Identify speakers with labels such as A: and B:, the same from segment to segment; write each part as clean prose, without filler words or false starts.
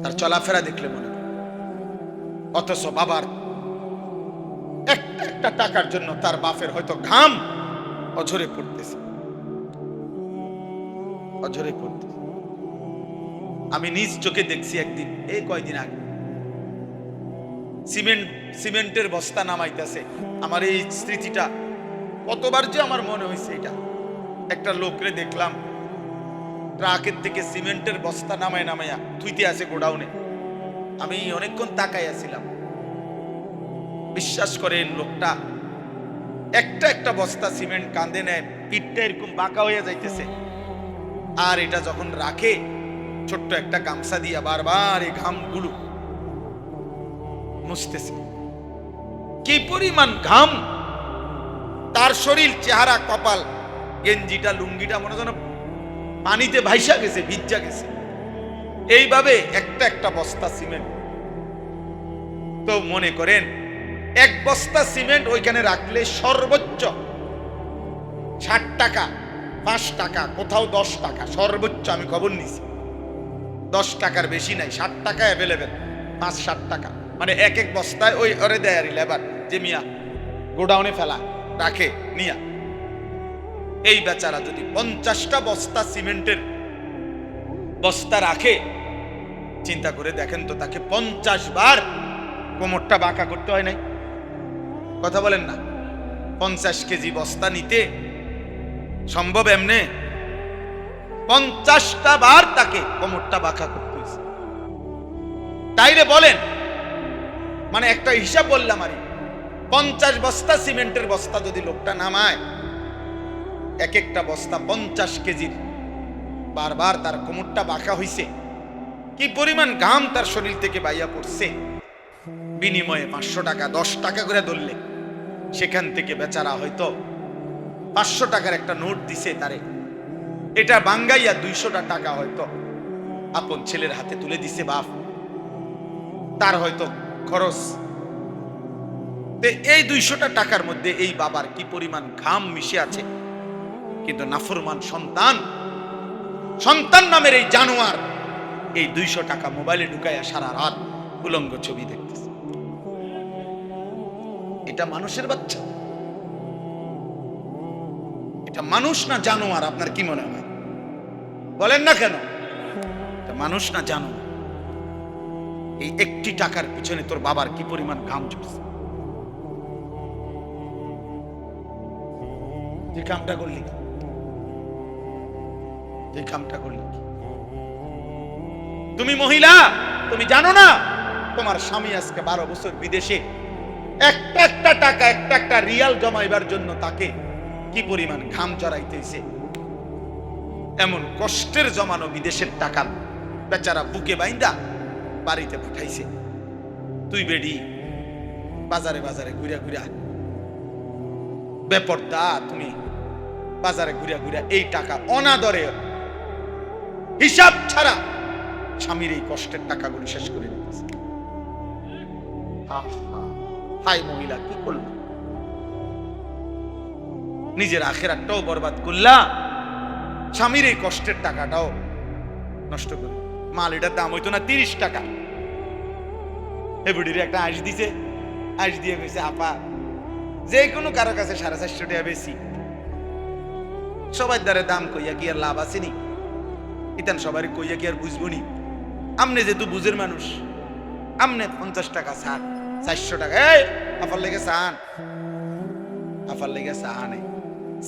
A: তার চলাফেরা দেখলে মনে করে। অথচ বাবার একটা একটা টাকার জন্য তার বাপের হয়তো ঘাম অঝরে পড়তেছে, অঝরে পড়তেছে। আমি নিজ চোখে দেখছি একদিন, এই কয়দিন আগে, সিমেন্টের বস্তা নামাইতেছে। আমার এই স্মৃতিটা কতবার যে আমার মনে হয়েছে। এটা একটা লোকরে দেখলাম ট্রাকের থেকে সিমেন্টের বস্তা নামাইয়া থুইতে আছে গোডাউনে। আমি অনেকক্ষণ তাকাইয়াছিলাম। বিশ্বাস করেন, লোকটা একটা একটা বস্তা সিমেন্ট কাঁধে নেয়, পিঠটা এরকম বাঁকা হয়ে যাইতেছে। আর এটা যখন রাখে, ছোট্ট একটা গামছা দিয়া বারবার এই ঘামগুলো মুছতেছে। কি পরিমাণ ঘাম! তার শরীর, চেহারা, কপাল, গেঞ্জিটা, লুঙ্গিটা মনে যেন পানিতে ভাইসা গেছে, ভিজা গেছে। এইভাবে একটা একটা বস্তা সিমেন্ট। তো মনে করেন এক বস্তা সিমেন্ট ওইখানে রাখলে সর্বোচ্চ 60 টাকা, 5 টাকা, কোথাও 10 টাকা সর্বোচ্চ। আমি খবর নিছি 10 টাকার বেশি নাই, 60 টাকা অ্যাভেলেবেল, 5-7 টাকা। মানে এক এক বস্তায় ওই ওরে দেয় আর লেবার, যে মিয়া গোডাউনে ফেলা রাখে নিয়া। এই বেচারা যদি 50টা বস্তা সিমেন্টের বস্তা রাখে, চিন্তা করে দেখেন তো, তাকে 50 বার কোমরটা বাঁকা করতে হয় নাই? কথা বলেন না? 50 কেজি বস্তা নিতে সম্ভব এমনে? 50টা বার তাকে কোমরটা বাঁকা করতে হয়েছে। তাইরে বলেন, মানে একটা হিসাব বললাম আরে, 50 বস্তা সিমেন্টের বস্তা যদি লোকটা নামায়, এক একটা বস্তা 50 কেজির, বারবার তার কোমরটা বাঁকা হইছে, কি পরিমাণ ঘাম তার শরীর থেকে বাইয়া পড়ছে। বিনিময়ে 500 টাকা, 10 টাকা করে ধরলে সেখান থেকে বেচারা হয়তো 500 টাকার একটা নোট দিছে তারে, এটা বাঙ্গাইয়া 200টা টাকা হয়তো আপন ছেলের হাতে তুলে দিছে বাপ, তার হয়তো খরচ। এই 200টা টাকার মধ্যে এই বাবার কি পরিমাণ ঘাম মিশে আছে। কিন্তু নাফরমান সন্তান নামের এই জানোয়ার এই 200 টাকা মোবাইলে ঢুকাইয়া সারা রাত উলঙ্গ ছবি দেখতেছে। এটা মানুষের বাচ্চা? এটা মানুষ না জানোয়ার? আপনার কি মনে হয়? বলেন না কেন? এটা মানুষ না জানোয়ার? এই একটি টাকার পিছনে তোর বাবার কি পরিমাণ ঘাম ঝরছে। যে কামটা করলি, যে কামটা করলি, তুমি মহিলা, তুমি জানো না তোমার স্বামী আজকে 12 বছর বিদেশে একটা একটা টাকা, একটা একটা রিয়াল জমাইবার জন্য তাকে কি পরিমাণ ঘাম জড়াইতেছে। এমন কষ্টের জমানো বিদেশের টাকা বেচারা বুকে বাইন্দা বাড়িতে পাঠাইছে। তুই বেডি বাজারে বাজারে ঘুরা ঘুরা বেপরদা, তুমি বাজারে ঘুরা ঘুরা এই টাকা অনাদরে হিসাব ছাড়া স্বামীর এই কষ্টের টাকাগুলো শেষ করে দিতেছে। হাই মহিলা, কি করলো? নিজের আখেরাতটাও বরবাদ করলা, স্বামীর এই কষ্টের টাকাটাও নষ্ট করে। মাল এটার দাম হইতো না 30 টাকা, এবিডির একটা আইস দিছে, আইস দিয়ে গেছে আপা যে কোনো কারো কাছে 450 টাকা বেশি। সবাই দ্বারে দাম কইয়া কি আর লাভ আসেনি? ইতান সবাই কইয়া কি আর বুঝবো নি? আমনে যেহেতু বুঝের মানুষ, আমনে 50 টাকা ছাড়, 400 টাকা, এই আফার লেগে চান, আফার লেগে চাহানে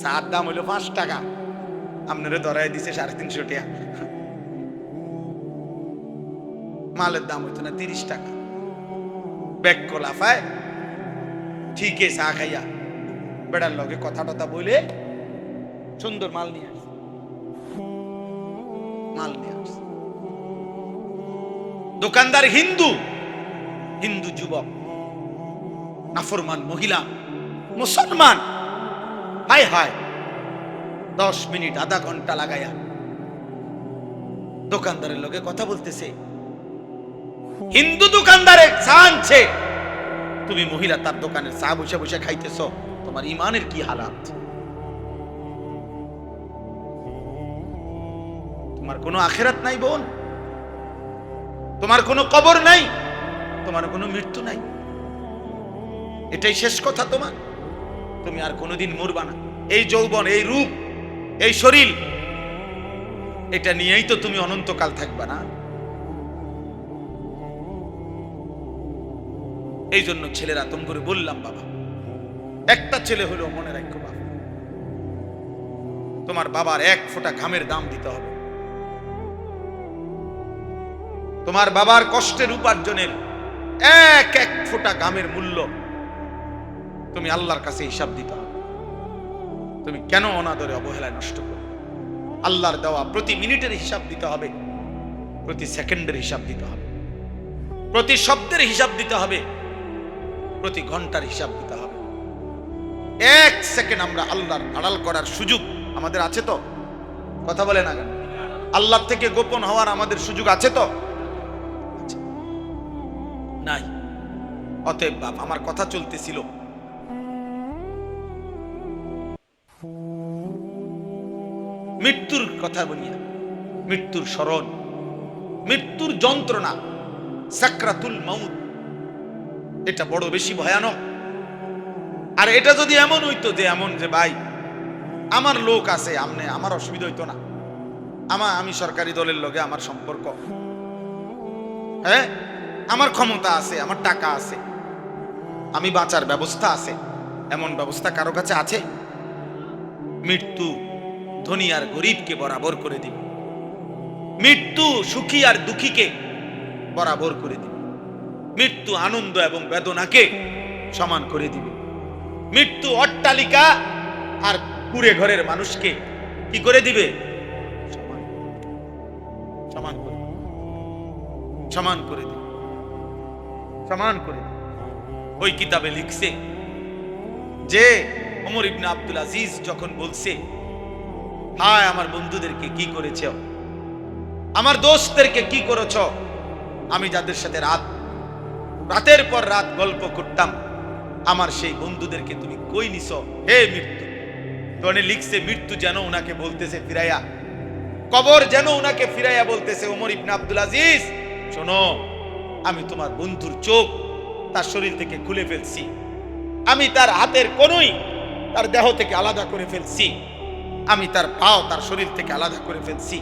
A: চার দাম হইলো 5 টাকা, আপনারে ধরাই দিছে 350 টাকা। মালের দাম হইতো না 30 টাকা। ব্যাগ কোলাফায় ঠিকই চা খাইয়া বেড়ার লগে কথা টথা বলে সুন্দর মাল নিয়ে আসছে, মাল নিয়ে আসছে। দোকানদার হিন্দু, হিন্দু যুবক, নাফরমান মহিলা মুসলমান, হায় হায় 10 মিনিট আধা ঘন্টা লাগাইয়া দোকানদারের লগে কথা বলতেছে। হিন্দু দোকানদারে চা আনছে, তুমি মহিলা তার দোকানের চা বসে বসে খাইতেছ, তোমার ইমানের কি হালাত? তোমার কোনো আখেরাত নাই বোন? তোমার কোনো কবর নাই, তোমার কোনো মৃত্যু নাই, এটাই শেষ কথা তোমার। তুমি আর কোনোদিন মরবা না। এই যৌবন, এই রূপ, এই শরীর, এটা নিয়েই তো তুমি অনন্তকাল থাকবা না। এই জন্য ছেলেরা তুমি করে বললাম, বাবা একটা ছেলে হলো মনে রাখো বাবা, তোমার বাবার এক ফোঁটা ঘামের দাম দিতে হবে। তোমার বাবার কষ্টের উপার্জনের এক এক ফোঁটা ঘামের মূল্য তুমি আল্লাহর কাছে হিসাব দিতে হবে। তুমি কেন অনাদরে অবহেলায় নষ্ট করো? আল্লাহর দেওয়া প্রতি মিনিটের হিসাব দিতে হবে, প্রতি সেকেন্ডের হিসাব দিতে হবে, প্রতি শব্দের হিসাব দিতে হবে, প্রতি ঘন্টার হিসাব দিতে হবে। এক সেকেন্ড আমরা আল্লাহর আড়াল করার সুযোগ আমাদের আছে তো? কথা বলে না কেন? আল্লাহ থেকে গোপন হওয়ার আমাদের সুযোগ আছে তো? নাই। অতএব বাপ, আমার কথা চলতেছিল, মৃত্যুর কথা বলিয়া, মৃত্যুর স্মরণ, মৃত্যুর যন্ত্রণা, সাকরাতুল মাউত, এটা বড় বেশি ভয়ানক। আর এটা যদি এমন হইতো যে এমন যে ভাই আমার লোক আছে, আমনে আমার অসুবিধা হইতো না, আমি সরকারি দলের লগে আমার সম্পর্ক, হ্যাঁ আমার ক্ষমতা আছে, আমার টাকা আছে, আমি বাঁচার ব্যবস্থা আছে, এমন ব্যবস্থা কারো কাছে আছে? মৃত্যু ধনী আর গরিবকে বরাবর করে দিবে, মৃত্যু সুখী আর দুঃখীকে বরাবর করে দিবে, মৃত্যু আনন্দ এবং বেদনাকে সমান করে দিবে, মৃত্যু অট্টালিকা আর কুড়ে ঘরের মানুষকে কি করে দিবে? সমান করে, সমান করে দিবে, সমান করে দিবে। ওই কিতাবে লিখছে যে ওমর ইবনে আব্দুল আজিজ যখন বলছে, হায় আমার বন্ধুদেরকে কি করেছ, আমার দোস্তদেরকে কি করেছ, আমি যাদের সাথে রাতের পর রাত গল্প করতাম, আমার সেই বন্ধুদেরকে তুমি কই নিছ হে মৃত্যু। তখন লিখছে মৃত্যু যেন ওনাকে বলতেছে ফিরাইয়া, কবর যেন ওনাকে ফিরাইয়া বলতেছে, ওমর ইবনে আব্দুল আজিজ শোনো, আমি তোমার বন্ধুর চোখ তার শরীর থেকে খুলে ফেলছি, আমি তার হাতের কোনই তার দেহ থেকে আলাদা করে ফেলছি, আমি তার পাও তার শরীর থেকে আলাদা করে ফেলছি,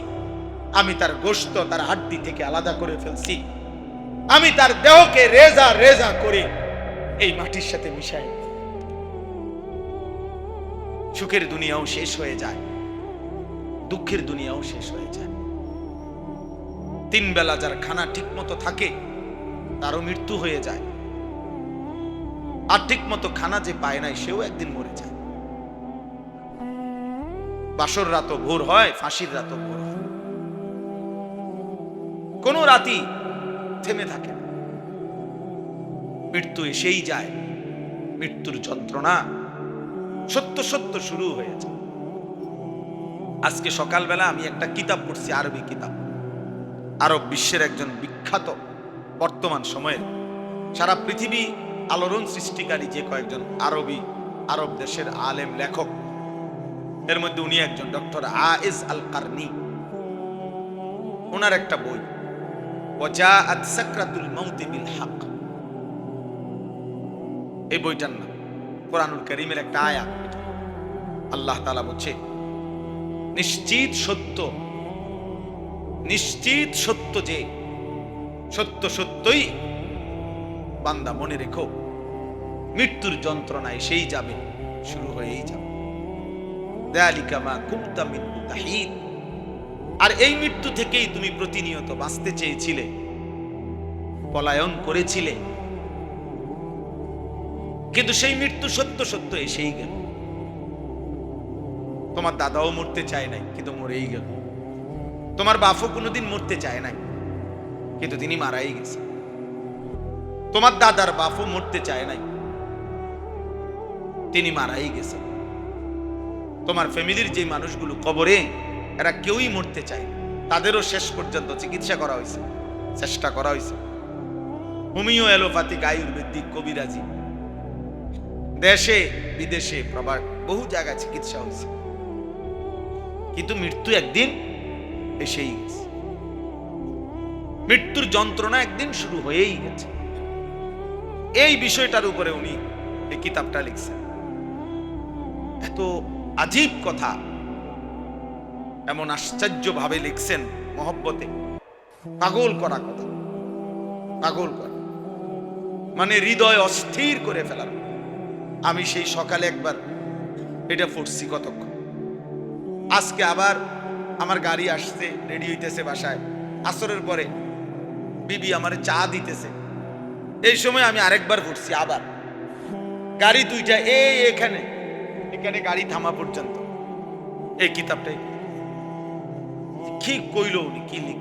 A: আমি তার গোশত তার হাড্ডি থেকে আলাদা করে ফেলছি, আমি তার দেহকে রেজা রেজা করে এই মাটির সাথে মিশাই। সুখের দুনিয়াও শেষ হয়ে যায়, দুঃখের দুনিয়াও শেষ হয়ে যায়। তিন বেলা যার খানা ঠিক মতো থাকে তারও মৃত্যু হয়ে যায়, আর ঠিক মতো খানা যে পায় নাই সেও একদিন মরে যায়। বাসর রাতও ভোর হয়, ফাঁসির রাতও ভোর হয়, কোন রাতই থেমে থাকে না। মৃত্যু এসেই যায়, মৃত্যুর যন্ত্রণা সত্য সত্য শুরু হয়ে যায়। আজকে সকালবেলা আমি একটা কিতাব পড়ছি, আরবি কিতাব, আরব বিশ্বের একজন বিখ্যাত বর্তমান সময়ের সারা পৃথিবী আলোড়ন সৃষ্টিকারী যে কয়েকজন আরব দেশের আলেম লেখক, এর মধ্যে উনি একজন, ডক্টর আয়েজ আল কারনি। ওনার একটা বই ওয়াজাআত সাকরাতুল মাউত বিল হক, এই বইটার নাম। কোরআনুল কারীমের একটা আয়াত, আল্লাহ তাআলা বলছে নিশ্চিত সত্য, নিশ্চিত সত্য যে সত্য সত্যই বান্দা মনে রেখো, মৃত্যুর যন্ত্রণা এসেই যাবে, শুরু হয়েই যাবে। যালিকা মা কুনতা মিনহু তাহিদ, আর এই মৃত্যু থেকেই তুমি প্রতিনিয়ত বাঁচতে চেয়েছিলে, পলায়ন করেছিলে, কিন্তু সেই মৃত্যু সত্য সত্য এসেই গেল। তোমার দাদাও মরতে চায় নাই, কিন্তু মরেই গেল। তোমার বাপও কোনোদিন মরতে চায় নাই, কিন্তু তিনি মারাই গেছে। তোমার দাদার বাপও মরতে চায় নাই, তিনি মারাই গেছে। তোমার ফ্যামিলির যে মানুষগুলো কবরে, এরা কেউই মরতে চায় না, তাদেরও শেষ পর্যন্ত চিকিৎসা করা হয়েছে, চেষ্টা করা হয়েছে, হোমিও অ্যালোপ্যাথিক, আয়ুর্বেদিক, কবিরাজি, দেশে বিদেশে বহু জায়গায় চিকিৎসা হয়েছে, কিন্তু মৃত্যু একদিন এসেই গেছে। মৃত্যুর যন্ত্রণা একদিন শুরু হয়েই গেছে। এই বিষয়টার উপরে উনি এই কিতাবটা লিখছেন। এত আজীব কথা, এমন আশ্চর্য ভাবে লিখছেন, মহব্বতে, পাগল করা কথা, পাগল করা মানে হৃদয় অস্থির করে ফেলার। আমি সেই সকালে একবার এটা পড়ছি কতক্ষণ, আজকে আবার আমার গাড়ি আসছে, রেডি হইতেছে বাসায়, আসরের পরে বিবি আমার চা দিতেছে, এই সময় আমি আরেকবার পড়ছি, আবার গাড়ি দুইটা এখানে এখানে গাড়ি থামা পর্যন্ত এই কিতাবটাই কি কইল উনি, কি লিখ,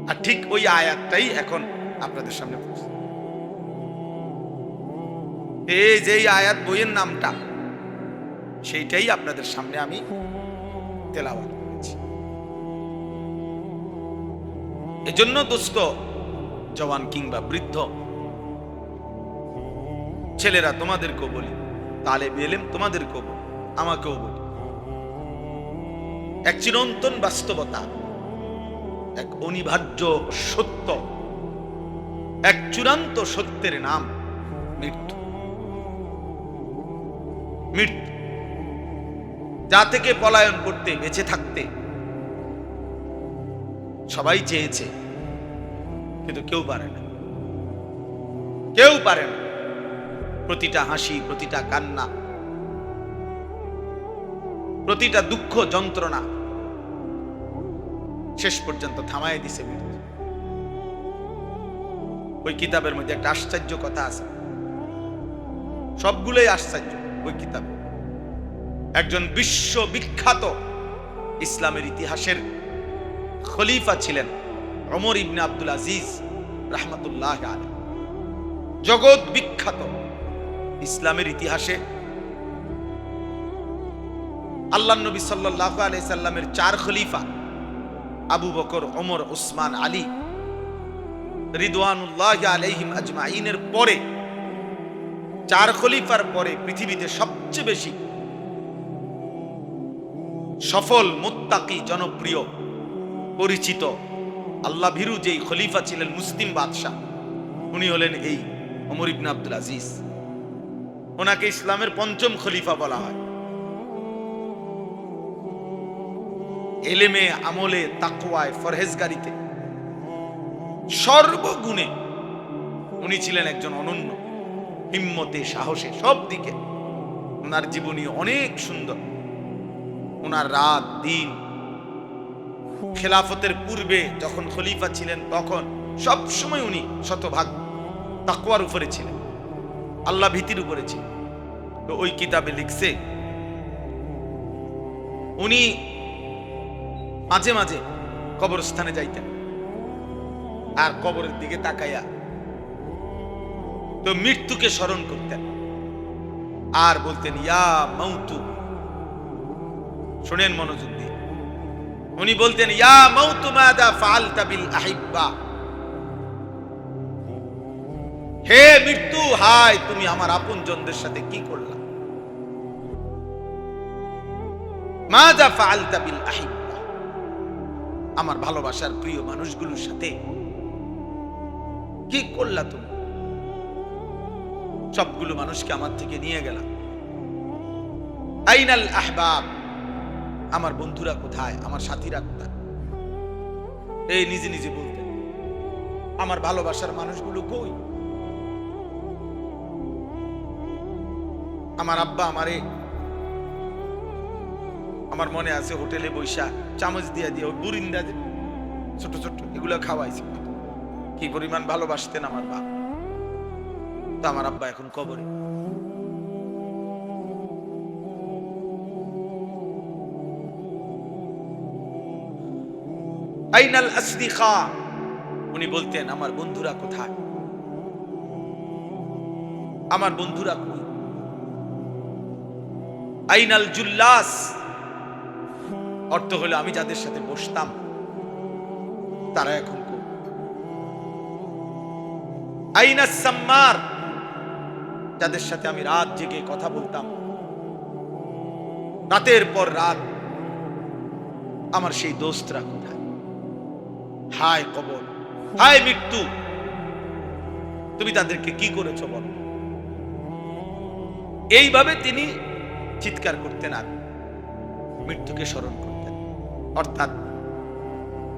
A: আর ঠিক ওই আয়াতটাই এখন আপনাদের সামনে পড়ছি। এই যে আয়াত বইয়ের নামটা, সেইটাই আপনাদের সামনে আমি তেলাওয়াত করেছি। এজন্য দোস্ত, জওয়ান কিংবা বৃদ্ধ ছেলেরা তোমাদেরকেও বলি, তালেব ইলম তোমাদেরকেও বলি, আমাকেও বলি, এক চিরন্তন বাস্তবতা, এক অনিবার্য সত্য, এক চূড়ান্ত সত্যের নাম মৃত্যু। মৃত্যু, যা থেকে পলায়ন করতে, বেঁচে থাকতে সবাই চেয়েছে, কিন্তু কেউ পারে না, কেউ পারে না। প্রতিটা হাসি, প্রতিটা কান্না, প্রতিটা দুঃখ যন্ত্রণা শেষ পর্যন্ত থামায় দিছে মৃত্যু। ওই কিতাবের মধ্যে একটা আশ্চর্য কথা আছে, সবগুলোই আশ্চর্য। ওই কিতাবে একজন বিশ্ববিখ্যাত ইসলামের ইতিহাসের খলিফা ছিলেন ওমর ইবনে আব্দুল আজিজ রাহমাতুল্লাহ আলাইহি। জগৎ বিখ্যাত ইসলামের ইতিহাসে আল্লাহর নবী সাল্লাল্লাহু আলাইহি সাল্লামের 4 খলিফা আবু বকর, ওমর, উসমান, আলী রিদওয়ানুল্লাহি আলাইহিম আজমাইনের পরে, 4 খলিফার পরে পৃথিবীতে সবচেয়ে বেশি সফল, মুত্তাকি, জনপ্রিয়, পরিচিত, আল্লাহ ভীরু যেই খলিফা ছিলেন, মুসলিম বাদশাহ, উনি হলেন এই ওমর ইবনে আব্দুল আজিজ। ওনাকে ইসলামের 5ম খলিফা বলা হয়। এলেমে, আমলে, তাকওয়ায়, ফরহেজগারিতে, সর্বগুণে উনি ছিলেন একজন অনন্য, হিম্মতে, সাহসে, সব দিকে ওনার জীবনী অনেক সুন্দর। ওনার রাত দিন, খেলাফতের পূর্বে যখন খলিফা ছিলেন তখন সব সময় উনি শতভাগ তাকওয়ার উপরে ছিলেন, আল্লাহ ভীতির উপরে ছিলেন। তো ওই কিতাবে লিখছে, উনি মাঝে মাঝে কবরস্থানে যাইতেন, আর কবরের দিকে তাকাইয়া তো মৃত্যুকে স্মরণ করতেন, আর বলতেন, ইয়া মাউতু, শুনেন মনোযোগ দিয়ে, উনি বলতেন, ইয়া মাউতু মাযা ফাআলতা বিল আহিব্বা, হে মৃত্যু, হায় তুমি আমার আপনজনদের সাথে কি করলা। মাযা ফাআলতা বিল আহিব্বা, আমার ভালোবাসার প্রিয় মানুষগুলোর সাথে কি করলা তুমি। সবগুলো মানুষকে আমার থেকে নিয়ে গেলাম। আইনাল আহবাব, আমার বন্ধুরা কোথায়, আমার সাথীরা কোথায়। এই নিজে নিজে বলতেন, আমার ভালোবাসার মানুষগুলো কই। আমার আব্বা আমারে, আমার মনে আছে, হোটেলে বৈশা চামচ দিয়া দিয়ে ওই বুরিন্দা ছোট ছোট এগুলো খাওয়াইছে। কি পরিমাণ ভালোবাসতেন আমার বাপ। তো আমার আব্বা এখন কবরে। আইনাল আসদিকা, উনি বলতেন, আমার বন্ধুরা কোথায়, আমার বন্ধুরা কই। আইনাল জুল্লাস, অর্থ হলো আমি যাদের সাথে বসতাম তারা এখন কই। আইনাস সাম্মার, যাদের সাথে আমি রাত জেগে কথা বলতাম, রাতের পর রাত, আমার সেই দোস্তরা কোথায়। হায় কবর, হায় মৃত্যু, তুমি তাদেরকে কি করেছো বলো। এইভাবে তিনি চিৎকার করতেন আর মৃত্যুকে স্মরণ করতেন, অর্থাৎ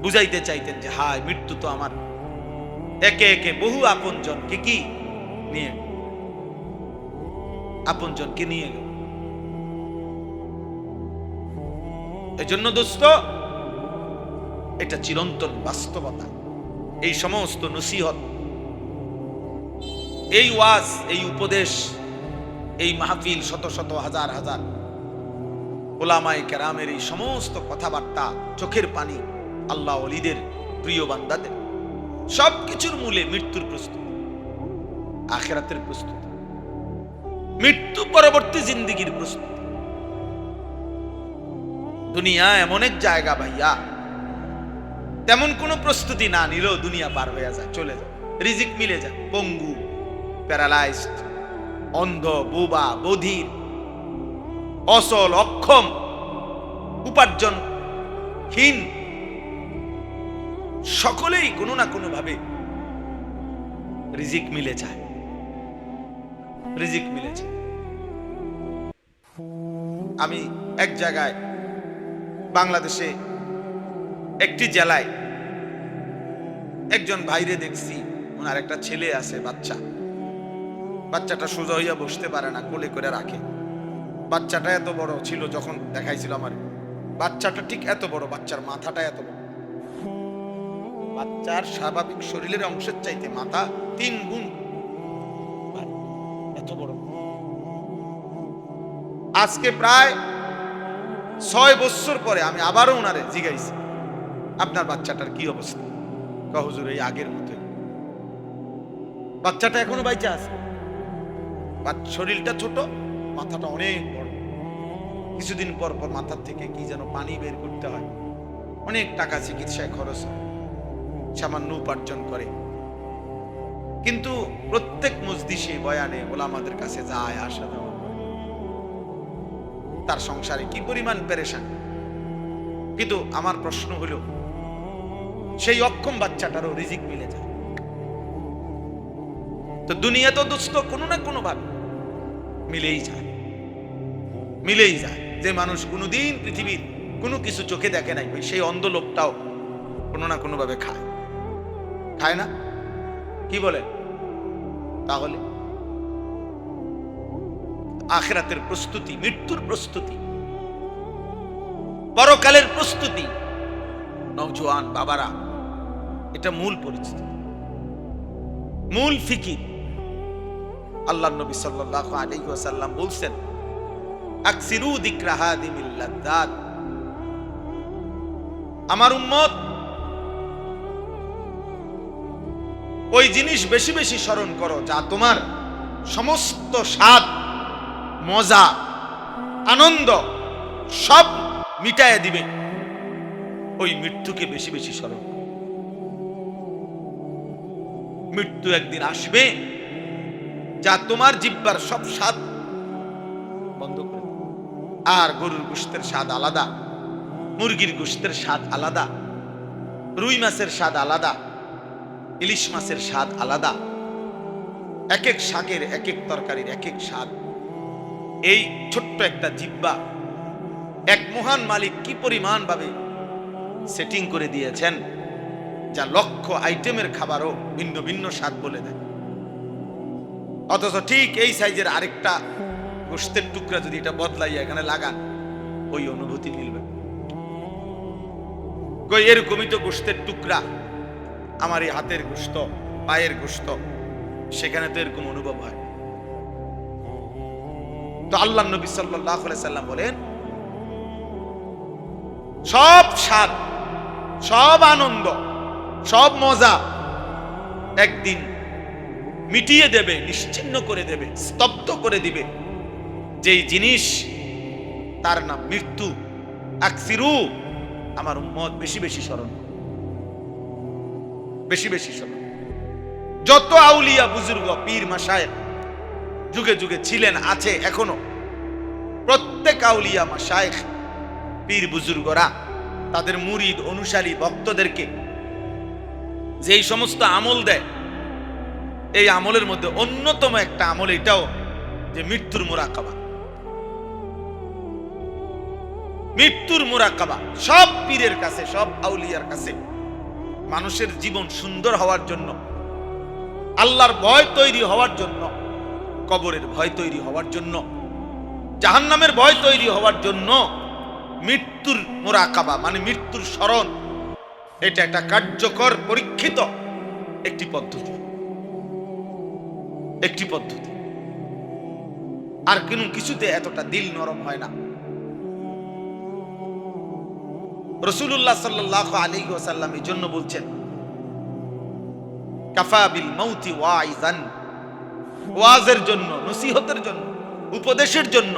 A: বুঝাইতে চাইতেন যে হায় মৃত্যু তো আমার একে একে বহু আপনজনকে কি নিয়ে আপনজনকে নিয়ে গেল। এজন্য দোস্ত, এটা চিরন্তন বাস্তবতা। এই সমস্ত নসিহত, এই ওয়াজ, এই উপদেশ, এই মাহফিল, শত শত হাজার হাজার ওলামায়ে কেরামের এই সমস্ত কথাবার্তা, চোখের পানি, আল্লাহ ওলিদের প্রিয় বান্দাদের, সবকিছুর মূলে মৃত্যুর প্রস্তুতি, আখিরাতের প্রস্তুতি, মৃত্যু পরবর্তী জিন্দেগির প্রস্তুতি। দুনিয়া এমন এক জায়গা ভাইয়া, তেমন কোনো প্রস্তুতি না নিলেও দুনিয়া পার হয়ে যায়, চলে যায়, রিজিক মিলে যায়। পঙ্গু, প্যারালাইজড, অন্ধ, বোবা, বধির, অসল, অক্ষম, উপার্জনহীন, সকলেই কোনো না কোনো ভাবে রিজিক মিলে যায়, রিজিক মিলে যায়। আমি এক জায়গায় বাংলাদেশে একটি জেলায় একজন ভাইরে দেখছি, ওনার একটা ছেলে আছে, বাচ্চাটা সোজা হইয়া বসতে পারে না, কোলে করে রাখে। বাচ্চাটা এত বড় ছিল, যখন দেখাইছিল আমার, বাচ্চাটা ঠিক এত বড়, বাচ্চার মাথাটা এত বড়, বাচ্চার স্বাভাবিক শরীরের অংশের চাইতে মাথা 3 গুণ এত বড়। আজকে প্রায় 6 বছর পরে আমি আবারও ওনারে জিজ্ঞাইছি, আপনার বাচ্চাটার কি অবস্থা? হুজুর এই আগের মতোই, বাচ্চাটা এখনো বাইচা আছে, শরীরটা ছোট, মাথাটা অনেক বড়। কিছুদিন পর পর মাথার থেকে কি যেন পানি বের করতে হয়, অনেক টাকা চিকিৎসায় খরচ হয়, সামান্য উপার্জন করে। কিন্তু প্রত্যেক মজলিসে বয়ানে ওলামাদের কাছে যায়, আসা যাওয়া করে, তার সংসারে কি পরিমাণ পেরেশান। কিন্তু আমার প্রশ্ন হলো, সেই অক্ষম বাচ্চাটারও রিজিক মিলে যায়। তো দুনিয়া তো দোস্ত কোনো না কোনো ভাবে মিলেই যায়, মিলেই যায়। যে মানুষ কোনোদিন পৃথিবীর কোনো কিছু চোখে দেখে নাই, সেই অন্ধ লোকটাও কোনো না কোনো ভাবে খায়, খায় না? কি বলে? তাহলে আখিরাতের প্রস্তুতি, মৃত্যুর প্রস্তুতি, পরকালের প্রস্তুতি, নওজোয়ান বাবারা, এটা মূল পরিচিতি, মূল ফিকির। আল্লাহ নবী সাল্লাল্লাহু আলাইহি ওয়াসাল্লাম বলছেন, আকসিরু যিকরা হাদিমিল লাযযাত, আমার উম্মত ওই জিনিস বেশি বেশি স্মরণ করো যা তোমার সমস্ত স্বাদ, মজা, আনন্দ সব মিটায় দিবে। ওই মৃত্যুকে বেশি বেশি স্মরণ করো। মৃত্যু একদিন আসবে যা তোমার জিহ্বার সব স্বাদ বন্ধ করে দেবে। আর গরুর গোশতের স্বাদ আলাদা, মুরগির গোশতের স্বাদ আলাদা, রুই মাছের স্বাদ আলাদা, ইলিশ মাছের স্বাদ আলাদা, এক এক শাকের, এক এক তরকারির এক এক স্বাদ। এই ছোট্ট একটা জিহ্বা এক মহান মালিক কি পরিমাণ ভাবে সেটিং করে দিয়েছেন, যা লক্ষ আইটেমের খাবারও ভিন্ন ভিন্ন স্বাদ বলে দেয়। অথচ ঠিক এই সাইজের আরেকটা গোশতের টুকরা যদি এটা বদলাইয়া এখানে লাগান, ওই অনুভূতি মিলবে। এরকমই তো গোশতের টুকরা, আমার এই হাতের গোশত, পায়ের গোশত, সেখানে তো এরকম অনুভব হয়। তো আল্লাহ নবী সাল্লাল্লাহু আলাইহি সাল্লাম বলেন, সব স্বাদ, সব আনন্দ, সব মজা একদিন মিটিয়ে দেবে, নিশ্চিহ্ন করে দেবে, স্তব্ধ করে দিবে যেই জিনিস, তার নাম মৃত্যু। আকসিরু, আমার উম্মত বেশি বেশি স্মরণ, বেশি বেশি স্মরণ। যত আউলিয়া বুজুর্গ, পীর মাশায়েখ যুগে যুগে ছিলেন, আছে এখনো, প্রত্যেক আউলিয়া মাশায়েখ, পীর বুজুর্গরা তাদের মুরিদ, অনুসারী, ভক্তদেরকে যেই সমস্ত আমল দেয়, এই আমলের মধ্যে অন্যতম একটা আমল এটাও যে মৃত্যুর মুরাকাবা। মৃত্যুর মুরাকাবা সব পীরের কাছে, সব আউলিয়ার কাছে মানুষের জীবন সুন্দর হওয়ার জন্য, আল্লাহর ভয় তৈরি হওয়ার জন্য, কবরের ভয় তৈরি হওয়ার জন্য, জাহান্নামের ভয় তৈরি হওয়ার জন্য মৃত্যুর মুরাকাবা মানে মৃত্যুর স্মরণ, এটা একটা কার্যকর পরীক্ষিত একটি পদ্ধতি। আর কোনো কিছুতে এতটা দিল নরম হয় না। রাসূলুল্লাহ সাল্লাল্লাহু আলাইহি ওয়াসাল্লাম এই জন্য বলছেন, কাফা বিল মাউতি ওয়াইজান, ওয়াজের জন্য, নসিহতের জন্য, উপদেশের জন্য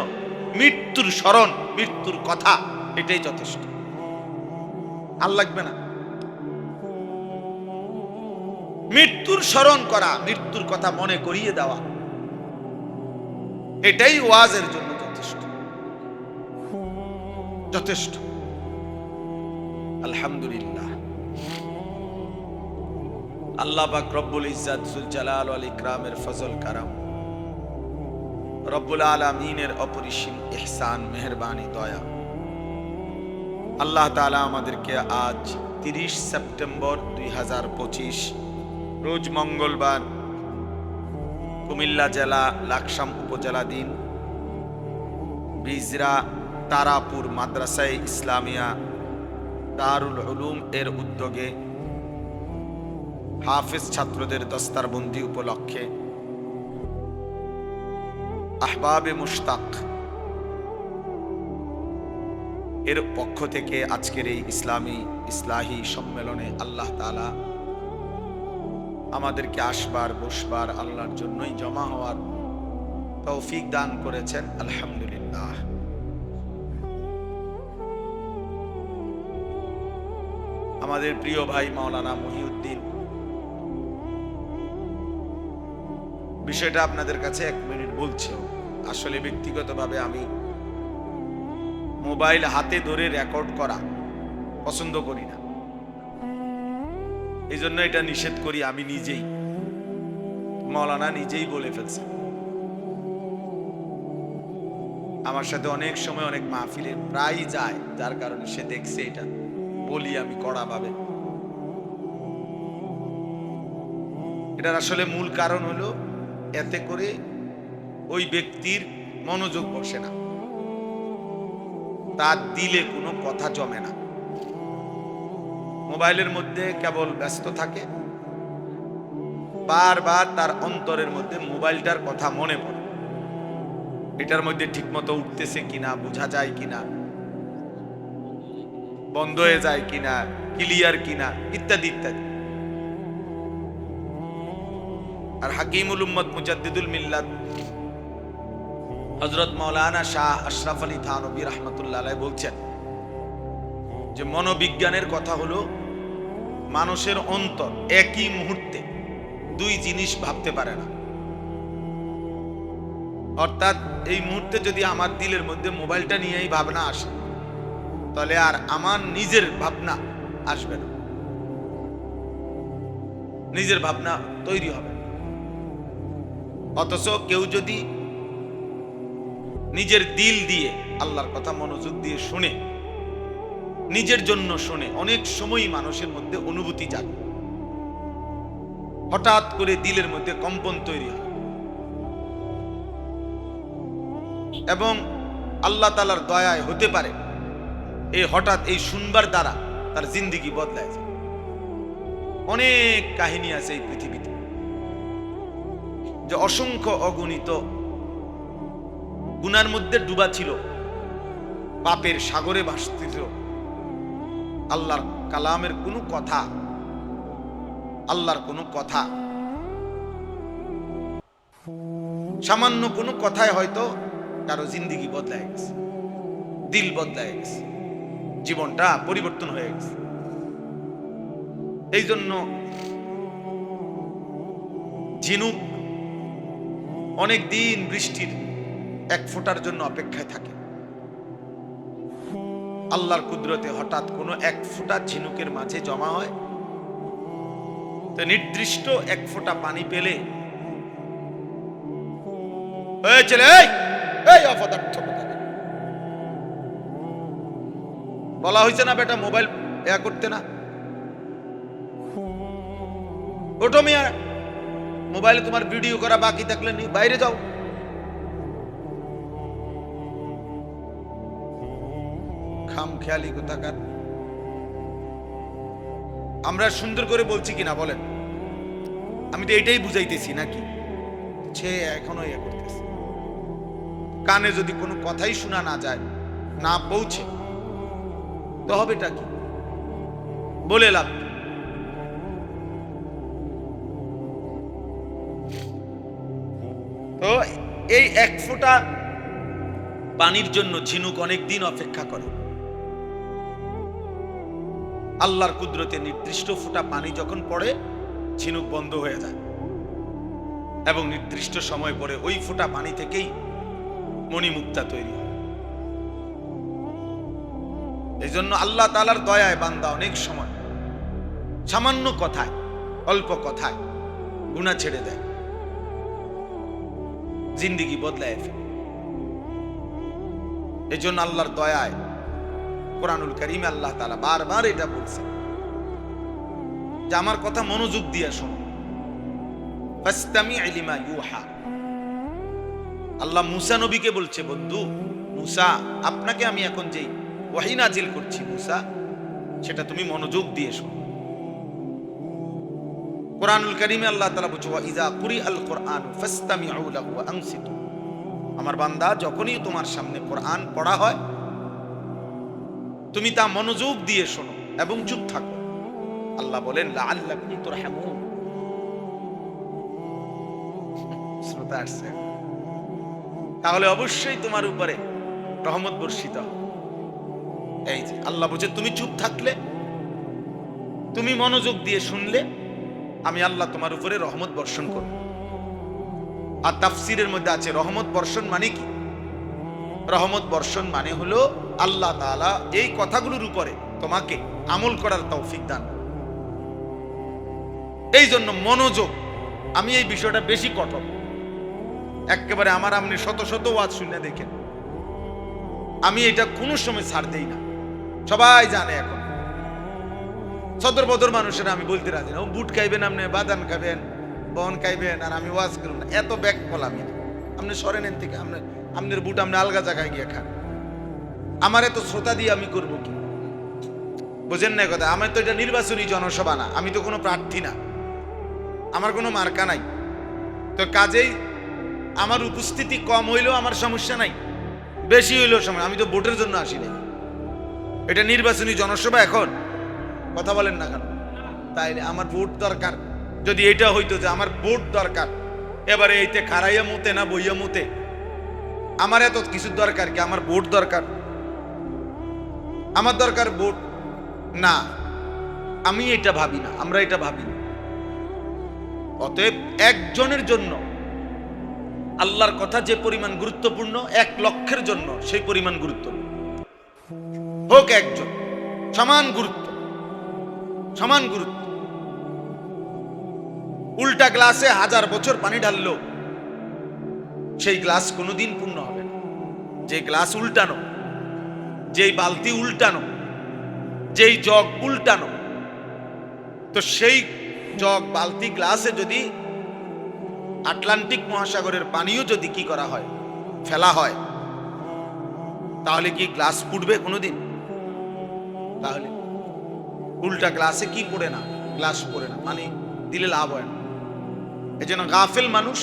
A: মৃত্যুর স্মরণ, মৃত্যুর কথা এটাই যথেষ্ট। আর লাগবে না। মৃত্যুর স্মরণ করা, মৃত্যুর কথা মনে করিয়ে দেওয়া, এটাই ওয়াজের জন্য যথেষ্ট। আলহামদুলিল্লাহ, আল্লাহ পাক রব্বুল ইজ্জাত যুল জালাল ওয়াল ইকরামের ফজল কারাম, রব্বুল আলামিনের অপরিসীম ইহসান, মেহেরবানি, দয়া, আল্লাহ তাআলা আমাদেরকে আজ 30 সেপ্টেম্বর 2025 রোজ মঙ্গলবার কুমিল্লা জেলা লাকসাম উপজেলাধীন বিজরা তারাপুর মাদ্রাসায়ে ইসলামিয়া দারুল উলুম এর উদ্যোগে হাফেজ ছাত্রদের দস্তারবন্দি উপলক্ষে আহবাবে মুশতাক এর পক্ষ থেকে আজকের এই ইসলাহি সম্মেলনে আল্লাহ তাআলা আমাদেরকে আসবার বসবার, আল্লাহর জন্যই জমা হওয়ার তৌফিক দান করেছেন। আলহামদুলিল্লাহ। আমাদের প্রিয় ভাই মাওলানা মহিউদ্দিন, বিষয়টা আপনাদের কাছে 1 মিনিট বলছি। আসলে ব্যক্তিগতভাবে আমি মোবাইল হাতে ধরে রেকর্ড করা পছন্দ করি না, এই জন্য এটা নিষেধ করি। আমি নিজেই, মাওলানা নিজেই বলে ফেলছে। আমার সাথে অনেক সময় অনেক মাহফিলে প্রায় যায়, যার কারণে সে দেখছে, এটা বলি আমি কড়াভাবে। এটার আসলে মূল কারণ হলো এতে করে ওই ব্যক্তির মনোযোগ বসে না, তার দিলে কোনো কথা জমে না, মোবাইলের মধ্যে কেবল ব্যস্ত থাকে, বারবার তার অন্তরের মধ্যে মোবাইলটার কথা মনে পড়ে, এটার মধ্যে ঠিকমতো উঠতেছে কিনা, বোঝা যায় কিনা, বন্ধ হয়ে যায় কিনা, ক্লিয়ার কিনা, ইত্যাদি ইত্যাদি। আর হাকিমুল উম্মত মুজাদ্দিদুল মিল্লাত হযরত মাওলানা শাহ আশরাফ আলী থানভী রাহমাতুল্লাহ আলাইহি বলছেন যে মনোবিজ্ঞানের কথা হলো মানুষের অন্তর একই মুহূর্তে 2 জিনিস ভাবতে পারে না। অর্থাৎ এই মুহূর্তে যদি আমার দিলের মধ্যে মোবাইলটা নিয়েই ভাবনা আসে, তাহলে আর আমার নিজের ভাবনা আসবে না, নিজের ভাবনা তৈরি হবে। অথচ কেউ যদি নিজের দিল দিয়ে আল্লাহর কথা মনোযোগ দিয়ে শুনে, নিজের জন্য শুনে, অনেক সময় মানুষের মধ্যে অনুভূতি জাগে, হঠাৎ করে দিলের মধ্যে কম্পন তৈরি হয় এবং আল্লাহ তাআলার দয়ায় হতে পারে এই হঠাৎ এই শুনবার দ্বারা তার জিন্দেগি বদলায় যায়। অনেক কাহিনী আছে এই পৃথিবীতে, যে অসংখ্য অগণিত গুনার মধ্যে ডুবা ছিল, পাপের সাগরে ভাসছিল, আল্লাহর কালামের কোনো কথা, আল্লাহর কোনো কথা, সামান্য কোনো কথায় হয়তো কারো জিন্দেগি বদলায় গেছে, দিল বদলায় গেছে, জীবনটা পরিবর্তন হয়ে গেছে। এই জন্য ঝিনুক অনেক দিন বৃষ্টির 1 ফোঁটার জন্য অপেক্ষায় থাকে। আল্লাহর কুদরতে হঠাৎ কোনো 1 ফোঁটা ঝিনুকের মাঝে জমা হয়, তো নির্দিষ্ট এক ফোঁটা পানি পেলে ছেলে এই অপদার্থ বলা হয়েছে না বেটা মোবাইল করতে না, ওটো মিয়া মোবাইলে তোমার ভিডিও করা বাকি থাকলে নি বাইরে যাও। খাম খেয়ালি কোথাকার। আমরা সুন্দর করে বলছি কিনা বলেন? আমি তো এটাই বুঝাইতেছি নাকি? সে এখনো করতেছে। কানে যদি কোনো কথাই শোনা না যায়, না পৌঁছে, তো হবেটা কি? বলে লাভ। তো এই এক ফোঁটা পানির জন্য ঝিনুক অনেক দিন অপেক্ষা করে। আল্লাহর কুদরতে নির্দিষ্ট ফোঁটা পানি যখন পড়ে, ঝিনুক বন্ধ হয়ে যায় এবং নির্দিষ্ট সময় পরে ওই ফোঁটা পানি থেকেই মণিমুক্তা তৈরি হয়। এই জন্য আল্লাহ তাআলার দয়ায় বান্দা অনেক সময় সামান্য কথায়, অল্প কথায় গুনাহ ছেড়ে দেয়, জিন্দেগি বদলায় ফেলে। এই জন্য আল্লাহর দয়ায় কোরআনুল কারীমে আল্লাহ তাআলা বারবার এটা বলছেন যে আমার কথা মনোযোগ দিয়ে শোনো, ফাসতামি' লিমা ইউহা। আল্লাহ মুসা নবীকে বলছে, বন্ধু মুসা, আপনাকে আমি এখন যেই ওহী নাজিল করছি মুসা, সেটা তুমি মনোযোগ দিয়ে শোনো। কোরআনুল কারীমে আল্লাহ তাআলা বলছে, ওয়া ইযা কুরিআল কুরআন ফাসতামিউ লাহু ওয়া আনসিতু। আমার বান্দা, যখনই তোমার সামনে কোরআন পড়া হয়, তুমি তা মনোযোগ দিয়ে শোনো এবং চুপ থাকো। আল্লাহ বলেন লাআল্লাকুম তুরহামুন। শ্রোতা আসছে, তাহলে অবশ্যই তোমার উপরে রহমত বর্ষিত হবে। এই যে আল্লাহ বলছে, তুমি চুপ থাকলে, তুমি মনোযোগ দিয়ে শুনলে, আমি আল্লাহ তোমার উপরে রহমত বর্ষণ করব। আর তাফসীরের মধ্যে আছে রহমত বর্ষণ মানে কি? রহমত বর্ষণ মানে হলো আল্লাহ তাআলা এই কথাগুলোর উপরে তোমাকে আমল করার তৌফিক দান। এই জন্য মনোযোগ, আমি এই বিষয়টা বেশি কঠোর। একেবারে আমার আপনি শত শত ওয়াজ শুনে দেখেন, আমি এটা কোনো সময় ছাড় দেই না। সবাই জানে এখন সদর বদর মানুষেরা আমি বলতে রাজি না। ও বুট খাইবেন, আপনি বাদাম খাবেন, বন খাইবেন, আর আমি ওয়াজ করব না, এত ব্যাক বলামি না। আপনি সরেন এন থেকে, আপনার বুট আপনি আলগা জায়গায় গিয়ে খান। আমার এত শ্রোতা দিয়ে আমি করব কি? বুঝেন না কথা? আমার তো এটা নির্বাচনী জনসভা না, আমি তো কোনো প্রার্থী না, আমার কোনো মার্কা নাই। তো কাজেই আমার উপস্থিতি কম হইলেও আমার সমস্যা নাই, বেশি হইলেও সমস্যা। আমি তো ভোটের জন্য আসি নাই, এটা নির্বাচনী জনসভা। এখন কথা বলেন না কেন? তাইলে আমার ভোট দরকার। যদি এটা হইতো যে আমার ভোট দরকার, এবারে এইতে খারাইয়া মুতে না বইয়া মুতে, আমার এত কিছু দরকার কি? আমার ভোট দরকার, আমার দরকার ভোট না। আমি এটা ভাবি না, আমরা এটা ভাবি না। অতএব একজনের জন্য আল্লাহর কথা যে পরিমাণ গুরুত্বপূর্ণ, 1 লক্ষের জন্য সেই পরিমাণ গুরুত্ব হোক একজন, সমান গুরুত্ব, সমান গুরুত্ব। উল্টা গ্লাসে 1000 বছর পানি ঢাললো, সেই গ্লাস কোনোদিন পূর্ণ হবে না। যে গ্লাস উল্টানো, যেই বালতি উল্টানো, যেই জগ উল্টানো, তো সেই জগ, বালতি, গ্লাসে যদি আটলান্টিক মহাসাগরের পানিও যদি কি করা হয়, ফেলা হয়, তাহলে কি গ্লাস ফুটবে কোনোদিন? তাহলে উল্টা গ্লাসে কি পড়ে না, গ্লাস পড়ে না, পানি দিলে লাভ হয় না। এই জন্য গাফেল মানুষ,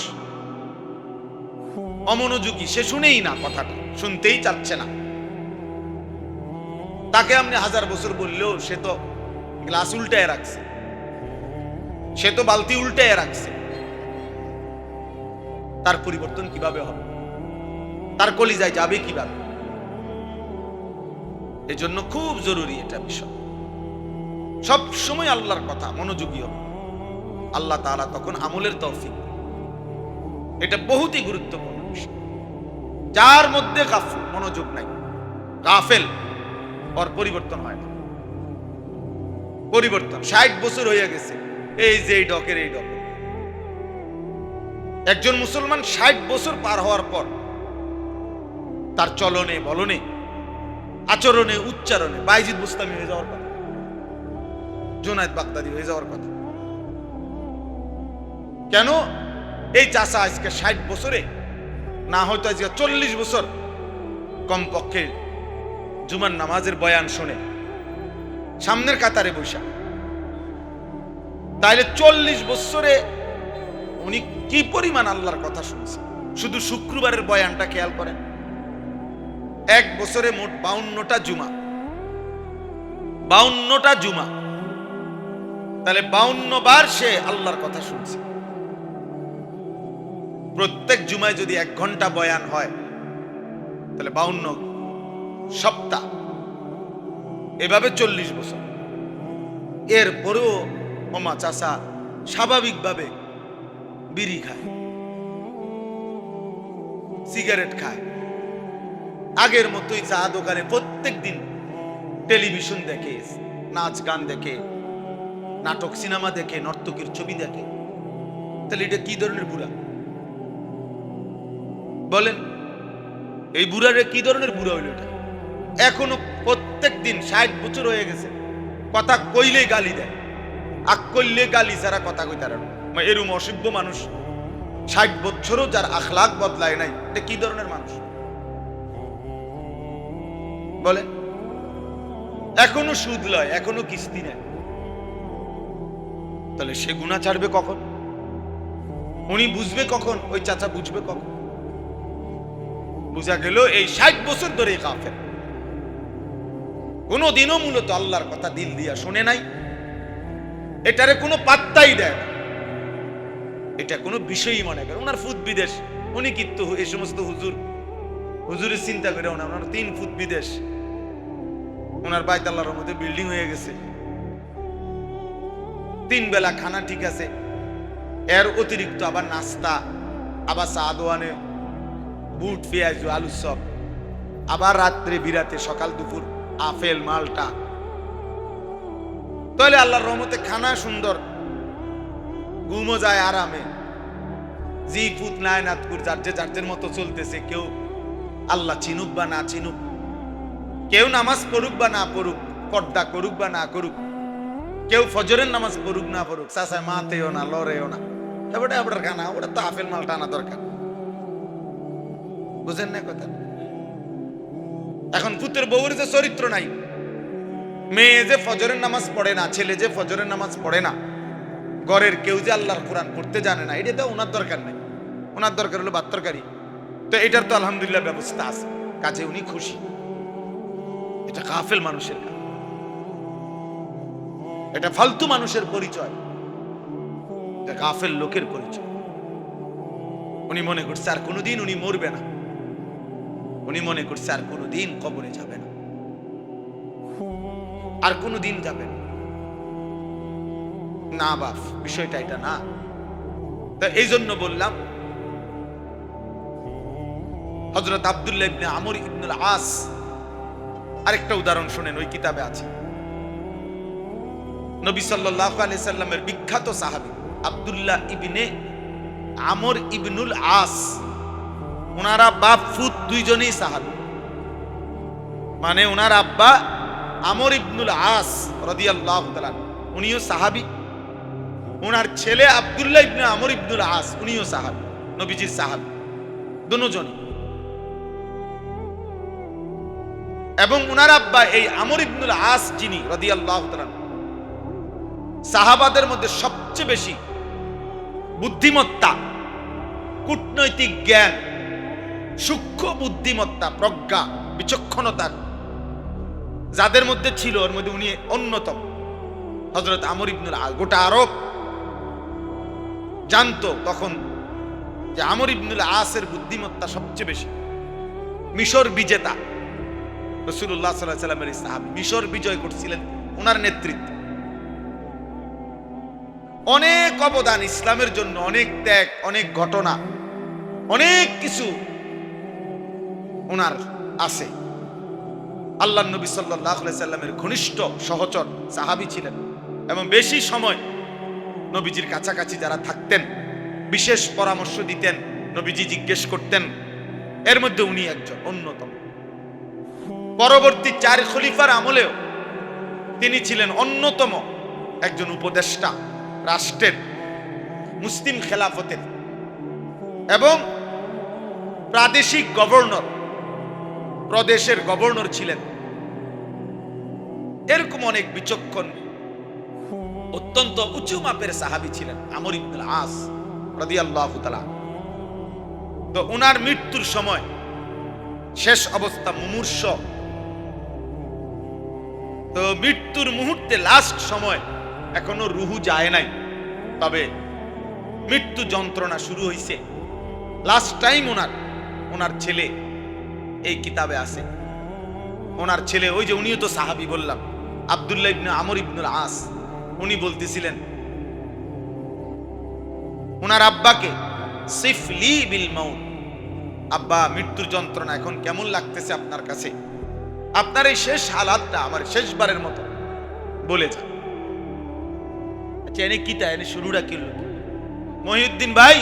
A: অমনোযোগী, সে শুনেই না, কথাটা শুনতেই চাচ্ছে না। তাকে আপনি 1000 বছর বললেও সে তো গ্লাস উল্টায় রাখছে, সে তো বালতি উল্টায় রাখছে। তার পরিবর্তন কিভাবে হবে? তার কলিজায় যাবে কিভাবে? এই জন্য খুব জরুরি এটা বিষয়। সব সময় আল্লাহর কথা মনোযোগী হবে, আল্লাহ তাআলা তখন আমলের তৌফিক। এটা বহুতই গুরুত্বপূর্ণ বিষয়। যার মধ্যে গাফল, মনোযোগ নাই, গাফেল, ওর পরিবর্তন হয় না। পরিবর্তন 60 বছর হয়ে গেছে, এই যে এই ডকের এই ডক। একজন মুসলমান 60 বছর পার হওয়ার পর তার চলনে বলনে আচরণে উচ্চারণে বাইজিদ বুস্তামি হয়ে যাওয়ার কথা, জুনায়েদ বাগদাদি হয়ে যাওয়ার কথা। কেন? এই চাচা আজকে 60 বছরে না হয়তো আজকে 40 বছর কমপক্ষে জুমার নামাজের বয়ান শুনে সামনের কাতারে বৈশা, তাইলে 40 বছরে উনি কি পরিমাণ আল্লাহর কথা শুনছে। শুধু শুক্রবারের বয়ানটা খেয়াল করেন, এক বছরে মোট 52টা জুমা, 52টা জুমা, তাহলে 52 বার সে আল্লাহর কথা শুনছে। প্রত্যেক জুমায় যদি 1 ঘন্টা বয়ান হয় তাহলে 52 সপ্তাহ, এভাবে 40 বছর। এরপরেও ওমা চাচা স্বাভাবিকভাবে বিড়ি খায়, সিগারেট খায়, আগের মতোই চা দোকানে প্রত্যেক দিন টেলিভিশন দেখে, নাচ গান দেখে, নাটক সিনেমা দেখে, নর্তকীর ছবি দেখে। তাহলে এটা কি ধরনের বুড়া বলেন? এই বুড়ারে কি ধরনের বুড়া হইল এটা? এখনো প্রত্যেক দিন 60 বছর হয়ে গেছে, কথা কইলেই গালি দেয়, আগ করলে গালি ছাড়া কথা কইতে পারে না। এরম অসভ্য মানুষ 60 বছরও যার আখলাক বদলায় নাই, এটা কি ধরনের মানুষ বলে? এখনো সুদ লয়, এখনো কিস্তি নেয়, তাহলে সে গুনাহ ছাড়বে কখন? উনি বুঝবে কখন? ওই চাচা বুঝবে কখন? বুঝা গেল এই 60 বছর ধরে কাফের, কোনদিনও মূলত আল্লাহর কথা দিল দিয়া শুনে নাই, এটারে কোনো পাত্তাই দেয় না, এটা কোনো বিষয়ই মনে করে। ওনার ফুট বিদেশ, উনি কিন্তু এই সমস্ত হুজুরের চিন্তা করে ওনার 3 ফুট বিদেশ, ওনার বাইত আল্লাহর মধ্যে বিল্ডিং হয়ে গেছে, 3 বেলা খানা ঠিক আছে, এর অতিরিক্ত আবার নাস্তা, আবার চা দোয়ানে বুট পেঁয়াজ আলু চপ, আবার রাত্রে বিরাতে সকাল দুপুর আপেল মালটা। তাহলে আল্লাহর রহমতে খানা সুন্দর, ঘুমও যায় আরামে, জি ফুত নাই নাতকুর যার মতো চলতেছে। কেউ আল্লাহ চিনুক বা না চিনুক, কেউ নামাজ পড়ুক বা না পড়ুক, পর্দা করুক বা না করুক, কেউ ফজরের নামাজ পড়ুক না পড়ুক, চাচায় মাতেও না লড়েও না, এবারে আপনার খানা ওটা তো আপেল মালটা আনা দরকার। বুঝেন না কথা? এখন পুতের বউর যে চরিত্র নাই, মেয়ে যে ফজরের নামাজ পড়ে না, ছেলে যে ফজরের নামাজ পড়ে না, ঘরের কেউ যে আল্লাহর কোরআন পড়তে জানে না, এটা তো ওনার দরকার নেই, ওনার দরকার হলো ভাত তরকারি। তো এটার তো আলহামদুলিল্লাহ ব্যবস্থা আছে, কাজে উনি খুশি। এটা কাফেল মানুষের কাজ, এটা ফালতু মানুষের পরিচয়, এটা কাফেল লোকের পরিচয়। উনি মনে করছে আর কোনোদিন উনি মরবে না, উনি মনে করছে আর কোনোদিন কবরে যাবে না, আর কোনোদিন যাবে না। না বাপ, বিষয়টা এটা না। তো এই জন্য বললাম, হযরত আব্দুল্লাহ ইবনে আমর ইবনুল আস, আরেকটা উদাহরণ শুনেন, ওই কিতাবে আছে। নবী সাল্লাল্লাহু আলাইহি সাল্লামের বিখ্যাত সাহাবী আব্দুল্লাহ ইবনে আমর ইবনুল আস, ওনারা বাপ ফুত দুইজনেই সাহাবী, মানে ওনার আব্বা আমর ইবনুল আস রাদিয়াল্লাহু তাআলা উনিও সাহাবী, ওনার ছেলে আব্দুল্লাহ ইবনে আমর ইবনুল আস উনিও সাহাবী, নবীজির সাহাবী দুজনই। এবং ওনার আব্বা এই আমর ইবনুল আস যিনি রাদিয়াল্লাহু তাআলা, সাহাবাদের মধ্যে সবচেয়ে বেশি বুদ্ধিমত্তা, কূটনৈতিক জ্ঞান, সূক্ষ্ম বুদ্ধিমত্তা, প্রজ্ঞা, বিচক্ষণতার যাদের মধ্যে ছিল, ওর মধ্যে উনি অন্যতম। হযরত আমর ইবনুল আস, গোটা আরব জানতো তখন যে আমর ইবনুল আসের বুদ্ধিমত্তা সবচেয়ে বেশি। মিশর বিজেতা রাসূলুল্লাহ সাল্লাল্লাহু আলাইহি ওয়াসাল্লামের সাহাবী, মিশর বিজয় করছিলেন ওনার নেতৃত্বে। অনেক অবদান ইসলামের জন্য, অনেক ত্যাগ, অনেক ঘটনা, অনেক কিছু ওনার আছে। আল্লাহর নবী সাল্লাল্লাহু আলাইহি সাল্লামের ঘনিষ্ঠ সহচর সাহাবী ছিলেন এবং বেশি সময় নবীজির কাছাকাছি যারা থাকতেন, বিশেষ পরামর্শ দিতেন, নবীজি জিজ্ঞেস করতেন, এর মধ্যে উনি একজন অন্যতম। পরবর্তী 4 খলিফার আমলেও তিনি ছিলেন অন্যতম একজন উপদেষ্টা, রাষ্ট্রের, মুসলিম খেলাফতের এবং প্রাদেশিক গভর্নর, প্রদেশের গভর্নর ছিলেন। এরকম অনেক বিচক্ষণ, অত্যন্ত উঁচু মাপের সাহাবী ছিলেন আমর ইবনুল আস রাদিয়াল্লাহু তাআলা। তো উনার মৃত্যুর সময় শেষ অবস্থা মুমূর্ষ। তো মৃত্যুর মুহূর্তে লাস্ট সময় এখনো রুহু যায় নাই, তবে মৃত্যু যন্ত্রণা শুরু হয়েছে। লাস্ট টাইম ওনার ছেলে এই কিতাবে আছে, ওনার ছেলে, ওই যে উনিও তো সাহাবী বললাম, আব্দুল্লাহ ইবনে আমর ইবনুল আস, উনি বলতেছিলেন ওনার আব্বাকে, সিফলি বিল মাউত, আব্বা মৃত্যুর যন্ত্রণা এখন কেমন লাগতেছে আপনার কাছে? আপনার এই শেষ হালাতটা আমার শেষবারের মতো বলে যান। আচ্ছা, এনে কি তা, এনে শুরুটা কি? মহিউদ্দিন ভাই,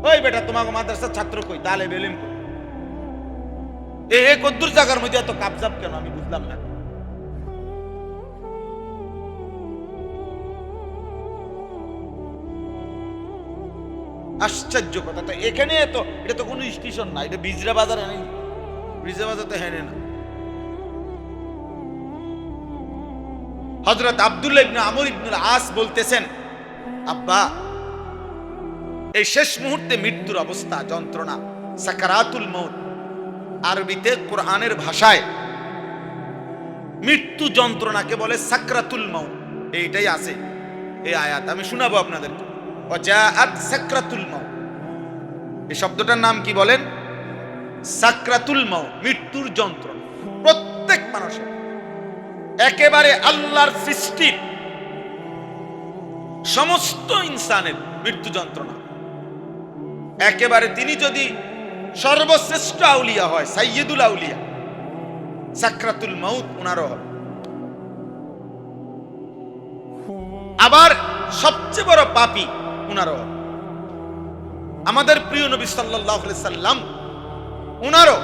A: ওই বেটা তোমাকে মাদ্রাসার ছাত্র কই, তালে বেলিম কই, এ কদ্দুর জায়গার মধ্যে এত কাবজাব কেন? আমি বুঝলাম না। আশ্চর্য কথা, তো এখানে তো এটা তো কোনো স্টেশন না, এটা বিজরা বাজার। বিজরা বাজার তো হেনে না। হযরত আব্দুল্লাহ ইবনে আমর ইবনুল আস বলতেছেন, আব্বা এই শেষ মুহূর্তে মৃত্যুর অবস্থা, যন্ত্রণা, সাকারাতুল মউত, আরবিতে কোরআনের ভাষায় মৃত্যু যন্ত্রণাকে বলে সাকরাতুল মউত। এইটাই আছে এই আয়াত, আমি শোনাবো আপনাদেরকে। ওয়াজাআত সাকরাতুল মউত, এই শব্দটার নাম কি বলেন? সাকরাতুল মউত, মৃত্যুর যন্ত্রণা। প্রত্যেক মানুষের, একেবারে আল্লাহর সৃষ্টির সমস্ত ইনসানের মৃত্যু যন্ত্রণা। একেবারে তিনি যদি সর্বশ্রেষ্ঠ আউলিয়া হয়, সাইয়্যিদুল আউলিয়া, সাকরাতুল মউত উনারও হয়। আবার সবচেয়ে বড় পাপী উনারও হয়। আমাদের প্রিয় নবী সাল্লাল্লাহু আলাইহি সাল্লাম, উনারও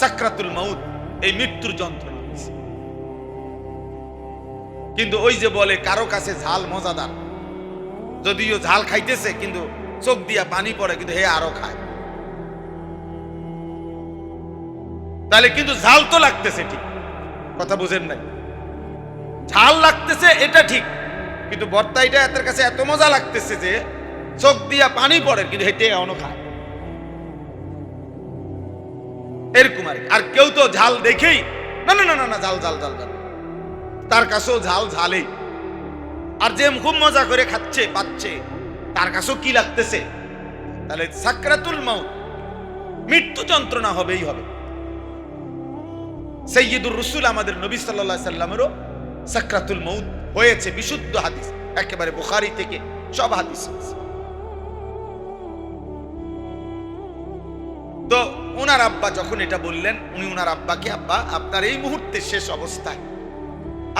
A: সাকরাতুল মউত, এই মৃত্যুর যন্ত্রণা। কিন্তু ওই যে বলে কারো কাছে ঝাল মজাদার, যদিও ঝাল খাইতেছে কিন্তু চোখ দিয়া পানি পড়ে, কিন্তু হে আরো খায়। তাহলে কিন্তু ঝাল তো লাগতেছে, ঠিক কথা বুঝেন নাই? ঝাল লাগতেছে এটা ঠিক, কিন্তু ভর্তা এটা এর কাছে এত মজা লাগতেছে যে চোখ দিয়া পানি পড়ে, কিন্তু হেঁটে এখনো খায়। এরকম আর কেউ তো ঝাল দেখেই না না না না ঝাল ঝাল ঝাল ঝাল, তার কাছেও ঝাল ঝালেই। আর যে খুব মজা করে খাচ্ছে পাচ্ছে, তার কাছেও কি লাগতেছে? তাহলে সাকরাতুল মউত, মৃত্যু যন্ত্রণা হবেই হবে। সাইয়্যিদুর রাসূল আমাদের নবী সাল্লাল্লাহু আলাইহি সাল্লামেরও সাকরাতুল মউত হয়েছে, বিশুদ্ধ হাদিস, একেবারে বুখারী থেকে সব হাদিস। তো ওনার আব্বা যখন এটা বললেন, উনি ওনার আব্বাকে, আব্বা আপনার এই মুহূর্তে শেষ অবস্থায়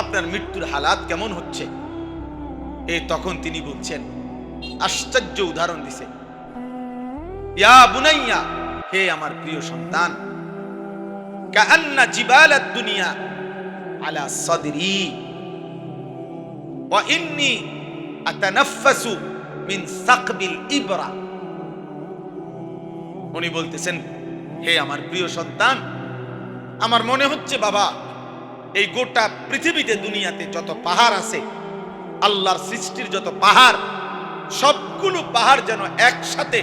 A: আপনার মৃত্যুর হালাত কেমন হচ্ছে? তখন তিনি বলছেন, আশ্চর্য উদাহরণ দিছে, ইয়া বুনাইয়া, হে আমার প্রিয় সন্তান, কাআন্না জিবালাদ দুনিয়া আলা সাদরি ওয়া ইন্নী আতানাফাসু মিন সাকবিল ইবরা। উনি বলতেছেন, হে আমার প্রিয় সন্তান, আমার মনে হচ্ছে বাবা, এই গোটা পৃথিবীতে, দুনিয়াতে যত পাহাড় আছে, আল্লাহর সৃষ্টির যত পাহাড়, সবগুলো পাহাড় যেন একসাথে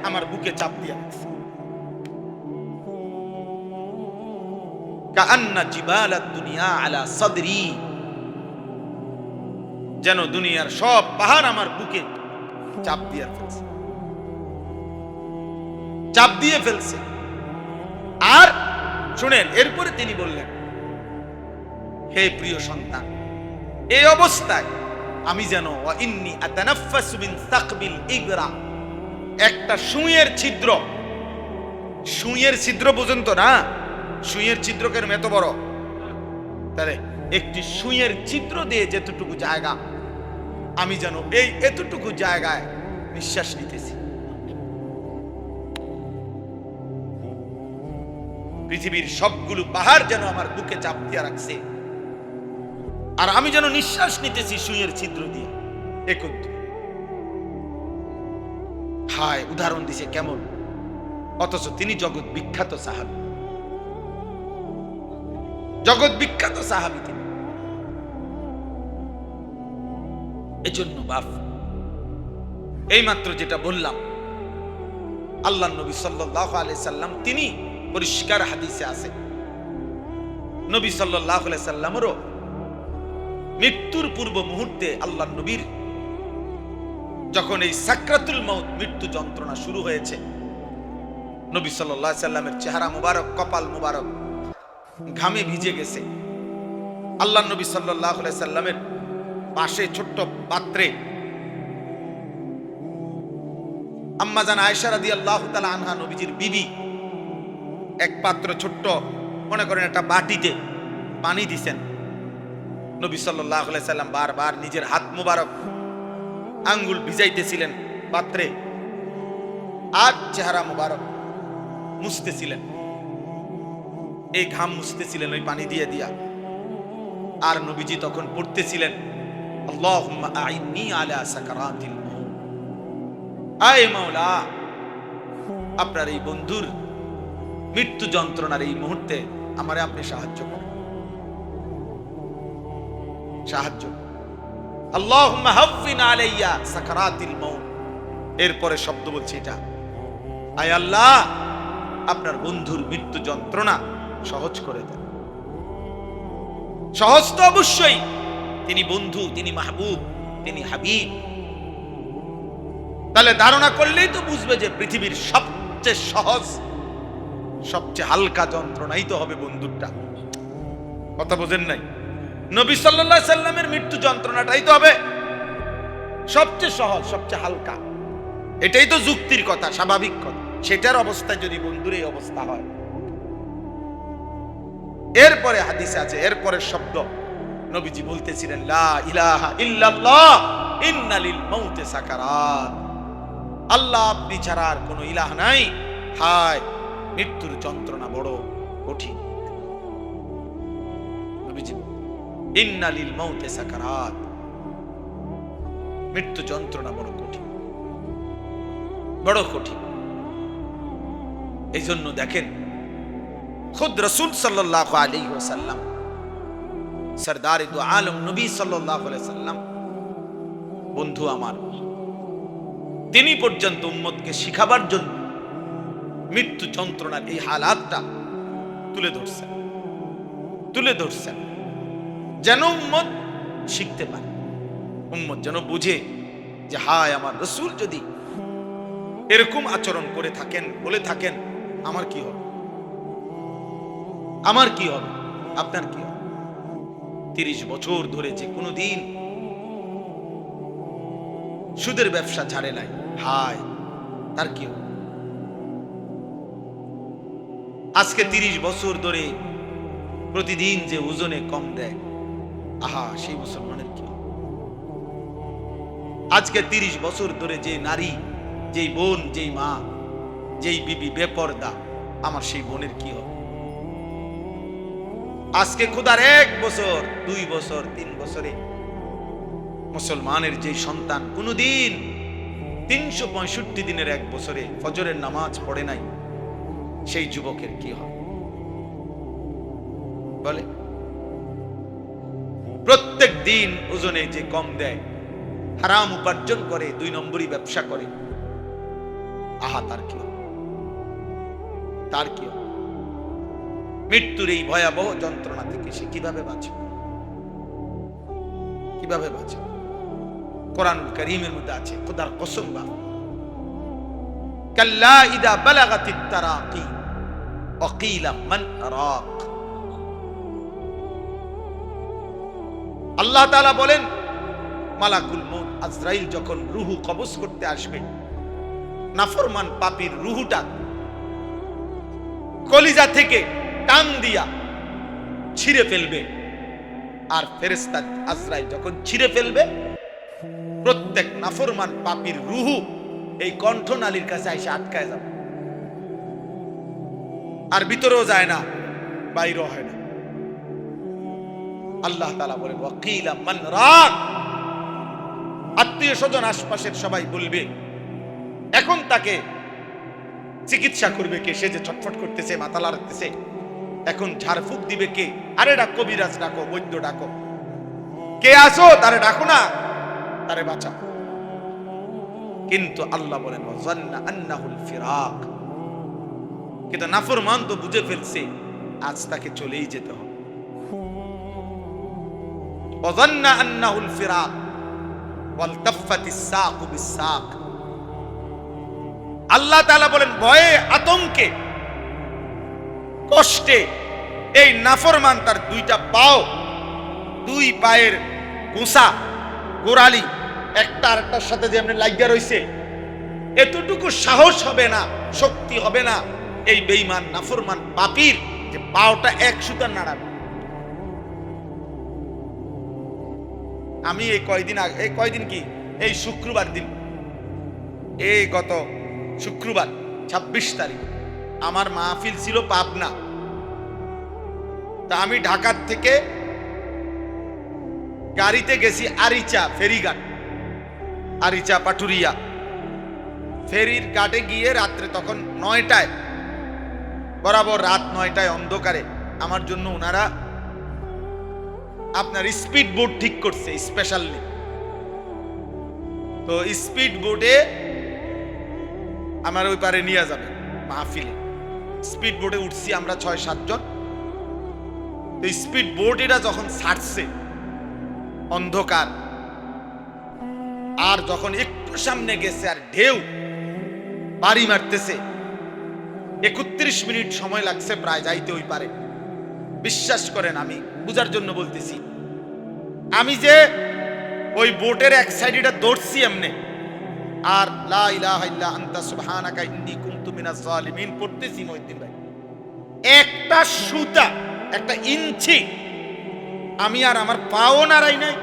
A: আমার বুকে চাপ দিয়ে আছে। কাআন্না জিবালাদ দুনিয়া আলা সাদরি, যেন দুনিয়ার সব পাহাড় আমার বুকে চাপ দিয়ে ফেলছে, চাপ দিয়ে ফেলছে। আর শুনেন, এরপরে তিনি বললেন, হে প্রিয় সন্তান, এই অবস্থায় আমি যেন ওয়া ইন্নী আতানাফাসু মিন সাকবিল ইবরা, একটা সুইয়ের ছিদ্র, সুইয়ের ছিদ্র পর্যন্ত না, সুইয়ের ছিদ্রকের এত বড়, তাহলে একটি সুইয়ের ছিদ্র দিয়ে যেতটুকু জায়গা, আমি যেন এই এতটুকু জায়গায় নিঃশ্বাস নিতেছি। পৃথিবীর সবগুলো পাহাড় যেন আমার বুকে চাপ দিয়ে রাখছে, আর আমি যেন নিঃশ্বাস নিতেছি সুইয়ের ছিদ্র দিয়ে একত্র। হায়, উদাহরণ দিছে কেমন, অথচ তিনি জগৎ বিখ্যাত সাহাবী, জগৎ বিখ্যাত সাহাবী তিনি। এজন্য বাপ, এইমাত্র যেটা বললাম, আল্লাহ নবী সাল্লাল্লাহু আলাইহি সাল্লাম তিনি পরিষ্কার হাদিসে আছে, নবী সাল্লাল্লাহু আলাইহি সাল্লামেরও মৃত্যুর পূর্ব মুহূর্তে আল্লাহ নবীর যখন এই সাকরাতুল মউত, মৃত্যু যন্ত্রণা শুরু হয়েছে, নবী সাল্লাল্লাহু আলাইহি সাল্লামের চেহারা মুবারক, কপাল মুবারক ঘামে ভিজে গেছে। আল্লাহ নবী সাল্লাল্লাহু আলাইহি সাল্লামের পাশে ছোট্ট পাত্রে আম্মা জান আয়েশা রাদিয়াল্লাহু তাআলা আনহা, নবীজির বিবি, এক পাত্র ছোট্ট, মনে করেন একটা বাটিতে পানি দিছেন। নবী সাল্লাল্লাহু আলাইহি সাল্লাম বারবার নিজের হাত মুবারক আঙ্গুল ভিজাইতেছিলেন পাত্রে, আর চেহারা মুবারক মুছতেছিলেন, এই ঘাম মুছতেছিলেন ওই পানি দিয়ে দিয়া। আর নবীজি তখন পড়তেছিলেন, আল্লাহুম্মা আইন্নি আলা সাকারাতিল মউত, আয় মাওলা, আপনার এই বন্ধুর মৃত্যু যন্ত্রণার এই মুহূর্তে আমারে আপনি সাহায্য করুন, সাহায্য। আল্লাহুম্মা হাফিন আলাইয়া সাকারাতিল মউত, এরপরে শব্দ বলছি এটা, আয় আল্লাহ, আপনার বন্ধুর মৃত্যু যন্ত্রণা সহজ করে দেন। সহজ তো অবশ্যই, তিনি বন্ধু, তিনি মাহবুব, তিনি হাবিব। তাহলে ধারণা করলেই তো বুঝবে যে পৃথিবীর সবচেয়ে সহজ, সবচেয়ে হালকা যন্ত্রণাই তো হবে বন্ধুরটা। কথা বোঝেন নাই? নবী সাল্লাল্লাহু আলাইহি সাল্লামের মৃত্যু যন্ত্রণাটাই তো হবে সবচেয়ে সহজ, সবচেয়ে হালকা। এটাই তো যুক্তির কথা, স্বাভাবিক কথা। সেটার অবস্থায় যদি বন্ধুর এই অবস্থা হয়, এরপরে হাদিসে আছে, এরপরে শব্দ নবীজি বলতেছিলেন, লা ইলাহা ইল্লাল্লাহ ইন্না লিল মাউতি সাকারাত, আল্লাহ আপনি ছাড়া আর কোনো ইলাহ নাই, হায় মৃত্যুর যন্ত্রণা বড় কঠিন। নবীজি ইন্না লিল মাউতি সাকারাত, মৃত্যু যন্ত্রণা বড় কঠিন, বড় কঠিন। এই জন্য দেখেন, খুদ রাসূল সাল্লাল্লাহু আলাইহি ওয়াসাল্লাম, সরদার দু আলম নবী সাল্লাল্লাহু আলাইহি ওয়াসাল্লাম, বন্ধু আমার, তিনি পর্যন্ত উম্মতকে শিখাবার জন্য মৃত্যু যন্ত্রণার এই হালাতটা তুলে ধরছেন, যেন উম্মত শিখতে পারে, উম্মত যেন বুঝে যে হায়, আমার রাসূল যদি এরকম আচরণ করে থাকেন, বলে থাকেন, আমার কি হবে, আমার কি হবে, আপনার কি হবে। 30 বছর ধরে যে কোনোদিন সুদের ব্যবসা ছাড়ে নাই, হায় তার কি হবে। আজকে 30 বছর ধরে প্রতিদিন যে ওজনে কম দেয়, আহা, সেই মুসলমানের কি হবে। আজকে 30 বছর ধরে যে নারী, যেই বোন, যেই মা, যেই বিবি বেপরদা, আমার সেই বোনের কি হবে। আজকে খোদার 1 বছর, 2 বছর, 3 বছরে মুসলমানের যে সন্তান কোনদিন 365 দিনের 1 বছরে ফজরের নামাজ পড়ে নাই, সেই যুবকের কি হবে বলে। প্রত্যেক দিন ওজনে যে কম দেয়, হারাম উপার্জন করে, 2 নম্বরই ব্যবসা করে, আহা তার কি হবে, তার কি হবে। মৃত্যুর এই ভয়াবহ যন্ত্রণা থেকে সে কিভাবে বাঁচে, কিভাবে বাঁচে। কোরআনুল কারীমের মধ্যে আছে, খোদার কসম, কাল্লা ইদা বালাগাতিত তারাকি ওয়া কিলা মান আরাক। আল্লাহ তাআলা বলেন, মালাকুল মউত আজরাইল যখন রূহ কবজ করতে আসবে, নাফরমান পাপীর রূহটা কলিজা থেকে টান দিয়া ছিঁড়ে ফেলবে, আর ফেরেশতা আজরাইল যখন ছিঁড়ে ফেলবে, প্রত্যেক নাফরমান পাপীর রুহু এই কণ্ঠনালীর কাছে এসে আটকায় যাবে, আর ভিতরেও যায় না, বাইরেও হয় না। আল্লাহ তাআলা বলেন ওয়াকিলা মান রাক, আত্মীয় স্বজন আশপাশের সবাই বলবে এখন তাকে চিকিৎসা করবে কে? সে যে ছটফট করতেছে, মাথা লাড়তেছে, এখন ঝাড়ফুঁক দিবে কে? আরে ডাক, কবিরাজ ডাকো, বৈদ্য ডাকো, কে আসো, তারে ডাকো না, তারে বাঁচা। কিন্তু আল্লাহ বলেন ওয়াজান্না আন্নাহুল ফিরাক, কিন্তু নাফরমান তো বুঝে ফেলছে আজ তাকে চলেই যেতে হবে। ওয়াজান্না আন্নাহুল ফিরাক ওয়ালতাফাতিস সাকু বিসাক। আল্লাহ তাআলা বলেন ভয়ে, আতঙ্কে, কষ্টে এই নাফরমান তার দুইটা পাও, দুই পায়ের গোসা গোড়ালি একটা আরেকটার সাথে যেমন লাগিয়া রইছে, এতটুকু সাহস হবে না, শক্তি হবে না এই বেঈমান নাফরমান পাপীর যে পাওটা এক সুতার নাড়াবে। আমি এই কয়দিন কি, এই শুক্রবার দিন, এই গত শুক্রবার 26 তারিখ আমার মাহফিল ছিল পাবনা। তা আমি ঢাকার থেকে গাড়িতে গেছি আরিচা ফেরিঘাট, আরিচা পাটুরিয়া ফেরির ঘাটে গিয়ে রাত্রে তখন 9টায়, বরাবর রাত 9টায় অন্ধকারে আমার জন্য ওনারা আপনার স্পিড বোট ঠিক করছে স্পেশালি। তো স্পিড বোটে আমার ওই পারে নিয়ে যাবে মাহফিলে। স্পিড বোটে উঠছি আমরা 6-7 জন। তো স্পিড বোট এটা যখন ছাড়ছে অন্ধকার, আর যখন একটু সামনে গেছে আর ঢেউ বাড়ি মারতেছে, 31 মিনিট সময় লাগছে প্রায় যাইতে ওই পারে। বিশ্বাস করেন, আমি বুঝার জন্য বলতেছি, আমি যে ওই বোটের এক সাইডটা দৌড়ছি এমনি, আর লা ইলাহা ইল্লা আনতা সুবহানাকা ইন্নী কুনতু মিনাজ জালিমিন পড়তেছি মহিউদ্দিন ভাই, একটা সুতা, একটা ইঞ্চি আমি আর আমার পাও নাড়াই নাই।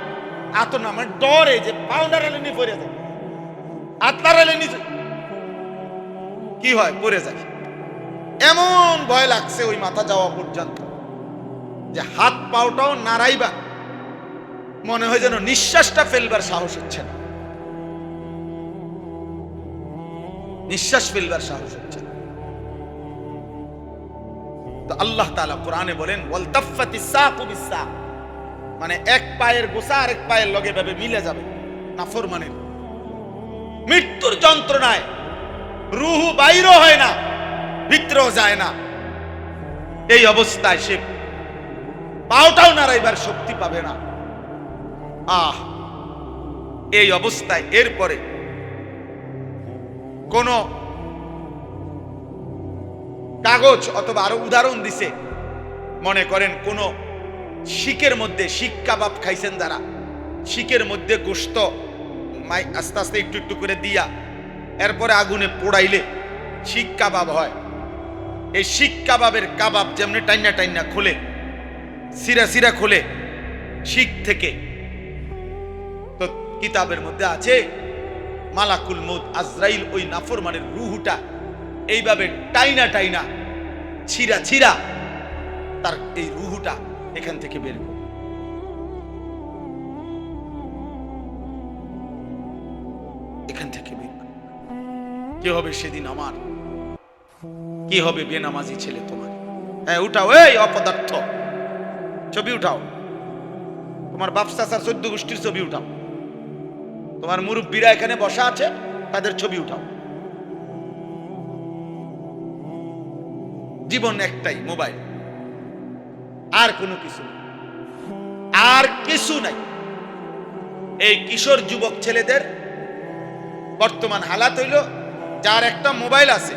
A: আত না আমার ডরে যে পাও নাড়ালে নি পড়ে যায়, হাত নাড়ালে নি কি হয় পড়ে যায়, এমন ভয় লাগছে ওই মাথা যাওয়া পর্যন্ত যে হাত পাওটাও নাড়াইবা মনে হয় যেন নিঃশ্বাসটা ফেলবার সাহস হচ্ছে না, নিঃশ্বাস ফেলবার সাহস হচ্ছে না। তো আল্লাহ তাআলা কোরআনে বলেন ওয়ালতাফাতিস সাকু বিসাক, মানে এক পায়ের গোসা আরেক পায়ের লগে ভাবে মিলে যাবে। নাফরমানের মৃত্যুর যন্ত্রণায় রুহু বাইরও হয় না, ভিতরেও যায় না, এই অবস্থায় সে পাওটাও নাড়াইবার শক্তি পাবে না। এই অবস্থায় এরপরে কোন কাগজ অথবা আরো উদাহরণ দিছে, মনে করেন কোন শিকের মধ্যে, শিক কাবাব খাইছেন যারা, শিকের মধ্যে গোশত আস্তে আস্তে একটু একটু করে দিয়া এরপরে আগুনে পোড়াইলে শিক কাবাব হয়। এই শিক কাবাবের কাবাব যেমনি টাইনা টাইনা খোলে, সিরা সিরা খোলে শিক থেকে, তো কিতাবের মধ্যে আছে মালাকুল মউত আজরাইল ওই নাফরমানের রূহটা এইভাবে টাইনা টাইনা ছিঁড়া ছিঁড়া তার এই রূহটা এখান থেকে বের করে, এখান থেকে বের করে। কি হবে সেদিন আমার, কি হবে বেনামাজি ছেলে তোমার? হ্যাঁ উঠাও, এই অপদার্থ ছবি উঠাও, তোমার বাপ চাচার 14 গোষ্ঠীর ছবি উঠাও, তোমার মুরব্বীরা এখানে বসা আছে তাদের ছবি উঠাও। জীবন একটাই, মোবাইল, আর কোনো কিছু নাই, আর কিছু নাই। এই কিশোর যুবক ছেলেদের বর্তমান হালাত হইল, যার একটা মোবাইল আছে,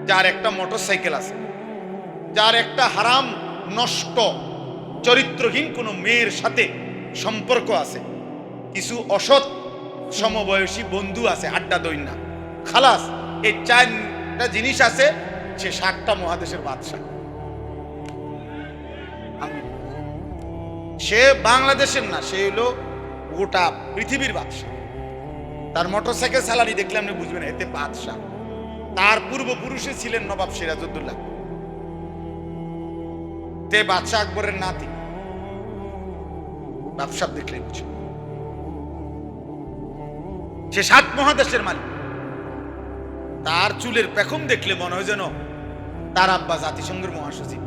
A: যার একটা মোটরসাইকেল আছে, যার একটা হারাম নষ্ট চরিত্রহীন কোনো মেয়ের সাথে সম্পর্ক আছে, কিছু অসৎ সমবয়সী বন্ধু আছে, আড্ডা দইনা, খালাস এই 4টা জিনিস আছে, সে 7টা মহাদেশের বাদশা। সে বাংলাদেশের না, সে হলো গোটা পৃথিবীর বাদশাহ। তার মোটরসাইকেল স্যালারি দেখলে আপনি বুঝবেন এতে বাদশাহ। তার পূর্বপুরুষে ছিলেন নবাব সিরাজউদ্দৌলা, তে বাদশাহ আকবরের নাতি। ব্যবসা দেখলে বুঝে সে 7 মহাদেশের মালিক। তার চুলের পেখম দেখলে মনে হয় যেন তার আব্বা জাতিসংঘের মহাসচিব,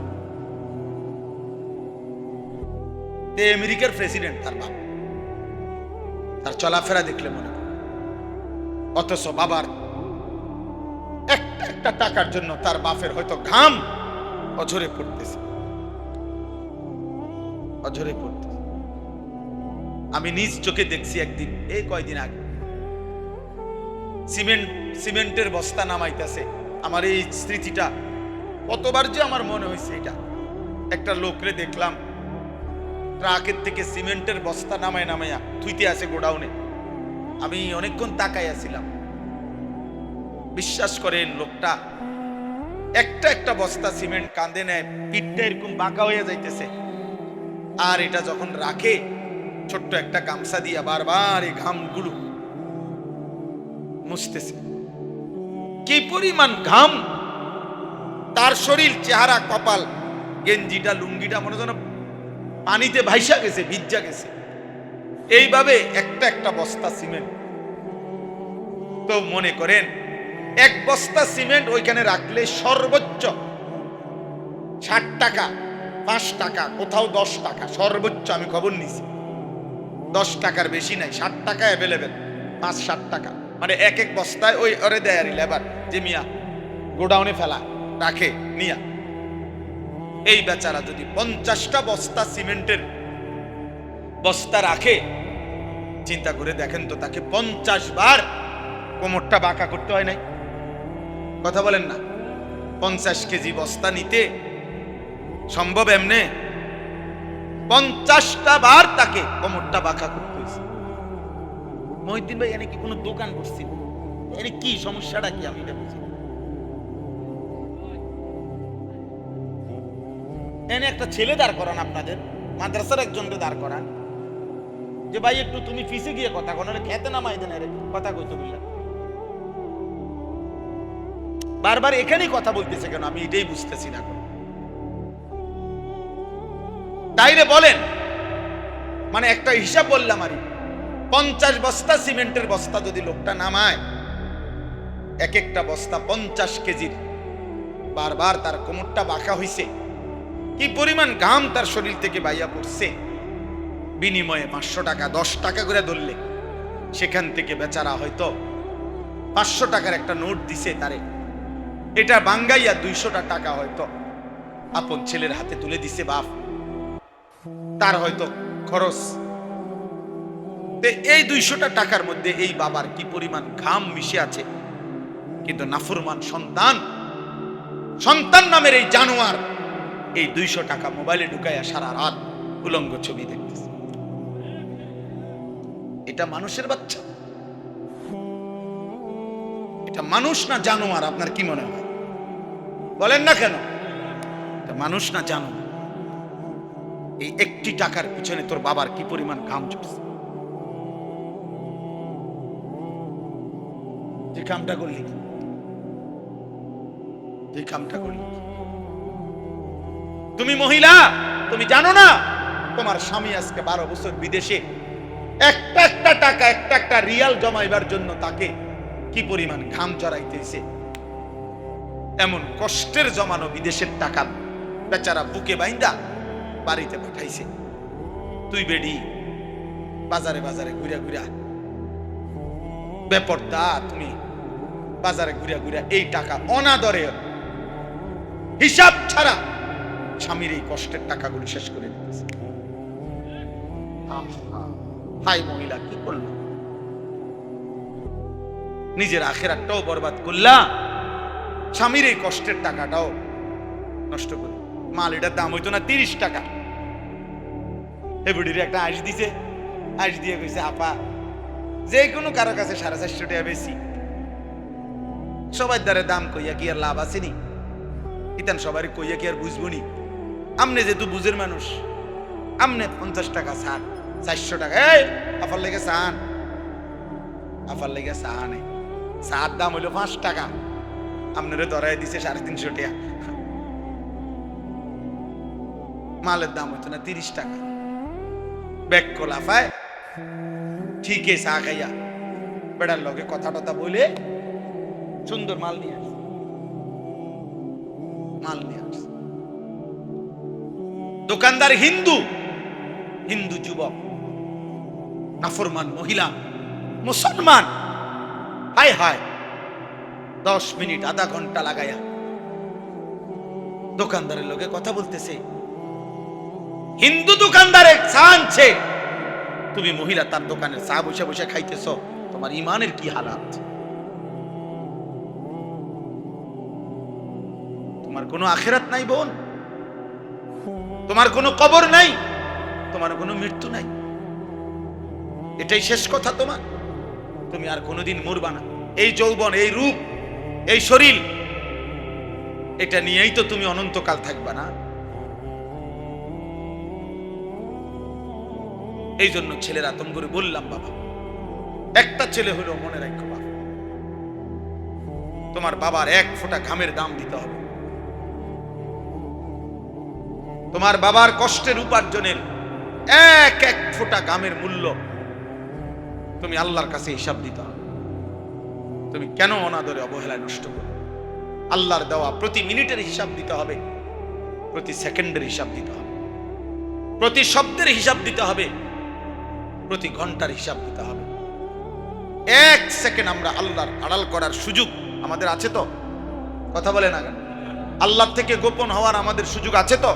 A: আমেরিকার প্রেসিডেন্ট তার বাবা। তার চলাফেরা দেখলে মনে হয়, অথচ বাবার একটা একটা টাকার জন্য তার বাপের হয়তো ঘাম অঝরে পড়তেছে, অঝরে পড়তেছে। আমি নিজ চোখে দেখছি একদিন, এই কয়দিন আগে, সিমেন্টের বস্তা নামাইতেছে। আমার এই স্মৃতিটা কতবার যে আমার মনে হয়েছে। এটা একটা লোকরে দেখলাম ট্রাকের থেকে সিমেন্টের বস্তা নামাইয়া থুইতে আছে গোডাউনে। আমি অনেকক্ষণ তাকাইয়াছিলাম। বিশ্বাস করেন, লোকটা একটা একটা বস্তা সিমেন্ট কাঁধে নেয়, পিঠটা এরকম বাঁকা হয়ে যাইতেছে। আর এটা যখন রাখে, ছোট্ট একটা গামছা দিয়া বারবার এই ঘামগুলো মুছতেছে। কি পরিমাণ ঘাম! তার শরীর, চেহারা, কপাল, গেঞ্জিটা, লুঙ্গিটা মনে যেন পানিতে ভাইসা গেছে, ভিজা গেছে। এইভাবে একটা একটা বস্তা সিমেন্ট। তো মনে করেন, এক বস্তা সিমেন্ট ওইখানে রাখলে সর্বোচ্চ 60 টাকা, 5 টাকা, কোথাও 10 টাকা সর্বোচ্চ। আমি খবর নিছি 10 টাকার বেশি নাই, 60 টাকা অ্যাভেলেবেল, 5-7 টাকা। মানে এক এক বস্তায় ওই ওরে দেয় আর লেবার, যে মিয়া গোডাউনে ফেলা রাখে নিয়া। এই বেচারা যদি 50টা বস্তা সিমেন্টের বস্তা রাখে, চিন্তা করে দেখেন তো, তাকে 50 বার কোমরটা বাঁকা করতে হয় নাই? কথা বলেন না? 50 কেজি বস্তা নিতে সম্ভব এমনে? 50টা বার তাকে কোমরটা বাঁকা করতে হয়েছে। মহিউদ্দিন ভাই, এনে কি কোনো দোকান করছিল? এনে কি সমস্যাটা কি? আমি এটা বুঝি। এনে একটা ছেলে দাঁড় করান, আপনাদের মাদ্রাসার একজনকে দাঁড় করান, যে ভাই একটু তুমি ফিসে গিয়ে কথা কোন, খেতে নামাই দেন, কথা কইতে বললেন। বারবার এখানেই কথা বলতেছে কেন? আমি এটাই বুঝতেছি না। তাইরে বলেন, মানে একটা হিসাব বললাম, আর 50 বস্তা সিমেন্টের বস্তা যদি লোকটা নামায়, এক একটা বস্তা 50 কেজির, বারবার তার কোমরটা বাঁকা হইছে, কি পরিমাণ ঘাম তার শরীর থেকে বাইয়া পড়ছে। বিনিময়ে 500 টাকা, 10 টাকা করে ধরলে সেখান থেকে বেচারা হয়তো 500 টাকার একটা নোট দিছে তারে, এটা বাঙ্গাইয়া 200টা টাকা হয়তো আপন ছেলের হাতে তুলে দিছে বাপ, তার হয়তো খরচ। এই 200টা টাকার মধ্যে এই বাবার কি পরিমাণ ঘাম মিশে আছে। কিন্তু নাফরমান সন্তান নামের এই জানোয়ার এই 200 টাকা মোবাইলে ঢুকাইয়া সারা রাত উলঙ্গ ছবি দেখতেছে। এটা মানুষের বাচ্চা? এটা মানুষ না জানোয়ার? আপনার কি মনে হয়? বলেন না কেন? এটা মানুষ না জানোয়ার? এই একটি টাকার পিছনে তোর বাবার কি পরিমাণ ঘাম ঝরছে। যে কামটা করলি, যে কামটা করলি, তুমি মহিলা, তুমি জানো না তোমার স্বামী আজকে 12 বছর বিদেশে একটা একটা টাকা, একটা একটা রিয়াল জমাইবার জন্য তাকে কি পরিমাণ ঘাম জড়াইতেছে। এমন কষ্টের জমানো বিদেশের টাকা বেচারা বুকে বাইন্দা বাড়িতে পাঠাইছে। তুই বেডি বাজারে বাজারে ঘুরা ঘুরা বেপরদা, তুমি বাজারে ঘুরা ঘুরা এই টাকা অনাদরে হিসাব ছাড়া স্বামীর এই কষ্টের টাকাগুলো শেষ করে দিতেছে। হাই মহিলা, কি করলো? নিজের আখেরাতটাও বরবাদ করলা, স্বামীর এই কষ্টের টাকাটাও নষ্ট করে। মাল এটার দাম হইতো না 30 টাকা, এ বুড়ির একটা আইস দিছে, আইস দিয়ে কইছে আপা যে কোনো কারো কাছে 450 টাকা বেশি। সবাই দ্বারে দাম কইয়া কি আর লাভ আছে নি? ইতান সবাই কইয়া কি আর বুঝবো নি? আমনে যেহেতু বুঝের মানুষ, আমনে 50 টাকা ছাড়, 400 টাকা। এই আফার লেগে চান, আফার লেগে চান, চার দাম হইলো 5 টাকা, আপনারে ধরাই দিছে 350 টাকা। মালের দাম হইতো না 30 টাকা। ব্যাগ কোলাফায় ঠিকই চা খাইয়া বেড়ার লগে কথা টথা বলে সুন্দর মাল নিয়ে আসছে, মাল নিয়ে আসছে। দোকানদার হিন্দু, হিন্দু যুবক, নাফরমান মহিলা মুসলমান, হায় হায় 10 মিনিট আধা ঘন্টা লাগাইয়া দোকানদারের লগে কথা বলতেছে। হিন্দু দোকানদারে চা আনছে, তুমি মহিলা তার দোকানের চা বসে বসে খাইতেছ, তোমার ইমানের কি হালাত? তোমার কোনো আখিরাত নাই বোন, তোমার কোনো কবর নাই, তোমার কোনো মৃত্যু নাই, এটাই শেষ কথা তোমার। তুমি আর কোনোদিন মরবা না। এই যৌবন, এই রূপ, এই শরীর, এটা নিয়েই তো তুমি অনন্তকাল থাকবা না। এই জন্য ছেলেরা তোম করে বললাম, বাবা একটা ছেলে হলো মনে রাখো, বাবা তোমার বাবার 1 ফোঁটা ঘামের দাম দিতে হবে। তোমার বাবার কষ্টের উপার্জনের 1 ফোঁটা ঘামের মূল্য তুমি আল্লাহর কাছে হিসাব দিতে হবে। তুমি কেন অনাদরে অবহেলায় নষ্ট করো? আল্লাহর দেওয়া প্রতি মিনিটের হিসাব দিতে হবে, প্রতি সেকেন্ডের হিসাব দিতে হবে, প্রতি শব্দের হিসাব দিতে হবে, প্রতি ঘন্টার হিসাব দিতে হবে। 1 সেকেন্ড আমরা আল্লাহর আড়াল করার সুযোগ আমাদের আছে তো? কথা বলে না কেন? আল্লাহর থেকে গোপন হওয়ার আমাদের সুযোগ আছে তো?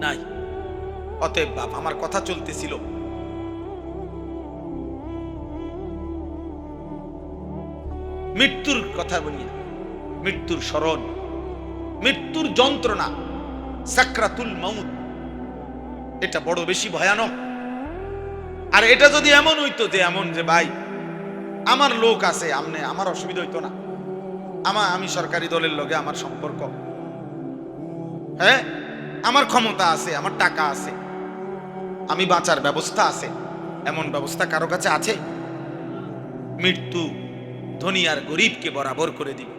A: নাই। অতএব বাপ, আমার কথা চলতেছিল, মৃত্যুর কথা বলি, মৃত্যুর স্মরণ, মৃত্যুর যন্ত্রণা, সাকরাতুল মাউত, এটা বড় বেশি ভয়ানক। আর এটা যদি এমন হইতো যে এমন যে ভাই আমার লোক আছে, আমনে আমার অসুবিধা হইতো না, আমি সরকারি দলের লগে আমার সম্পর্ক, হ্যাঁ আমার ক্ষমতা আছে, আমার টাকা আছে, আমি বাঁচার ব্যবস্থা আছে, এমন ব্যবস্থা কারো কাছে আছে? মৃত্যু ধনী আর গরিবকে বরাবর করে দিবে,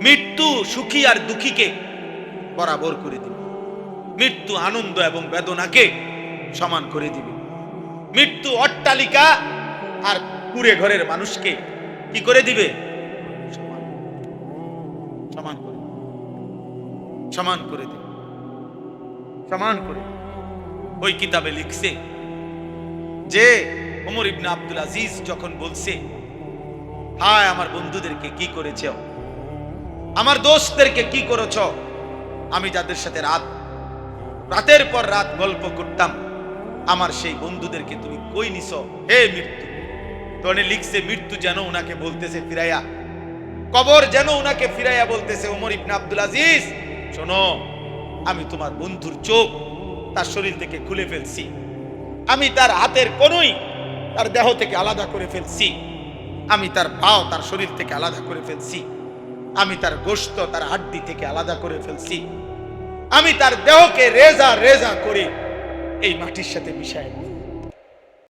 A: মৃত্যু সুখী আর দুঃখীকে বরাবর করে দিবে, মৃত্যু আনন্দ এবং বেদনাকে সমান করে দিবে, মৃত্যু অট্টালিকা আর কুড়ে ঘরের মানুষকে কি করে দিবে? সমান করে, সমান করে দিবে, সমান করে। ওই কিতাবে লিখছে যে ওমর ইবনে আব্দুল আজিজ যখন বলছে, হায় আমার বন্ধুদেরকে কি করেছ, আমার দোস্তদেরকে কি করেছ, আমি যাদের সাথে রাতের পর রাত গল্প করতাম, আমার সেই বন্ধুদেরকে তুমি কই নিছ হে মৃত্যু? তখন লিখছে, মৃত্যু যেন উনাকে বলতেছে ফিরাইয়া, কবর যেন উনাকে ফিরাইয়া বলতেছে, ওমর ইবনে আব্দুল আজিজ শোনো, আমি তোমার বন্ধুর চোখ তার শরীর থেকে খুলে ফেলছি, আমি তার হাতের কনুই তার দেহ থেকে আলাদা করে ফেলছি, আমি তার পাও তার শরীর থেকে আলাদা করে ফেলছি, আমি তার গোশত তার হাড্ডি থেকে আলাদা করে ফেলছি, আমি তার দেহকে রেজা রেজা করে এই মাটির সাথে মিশাই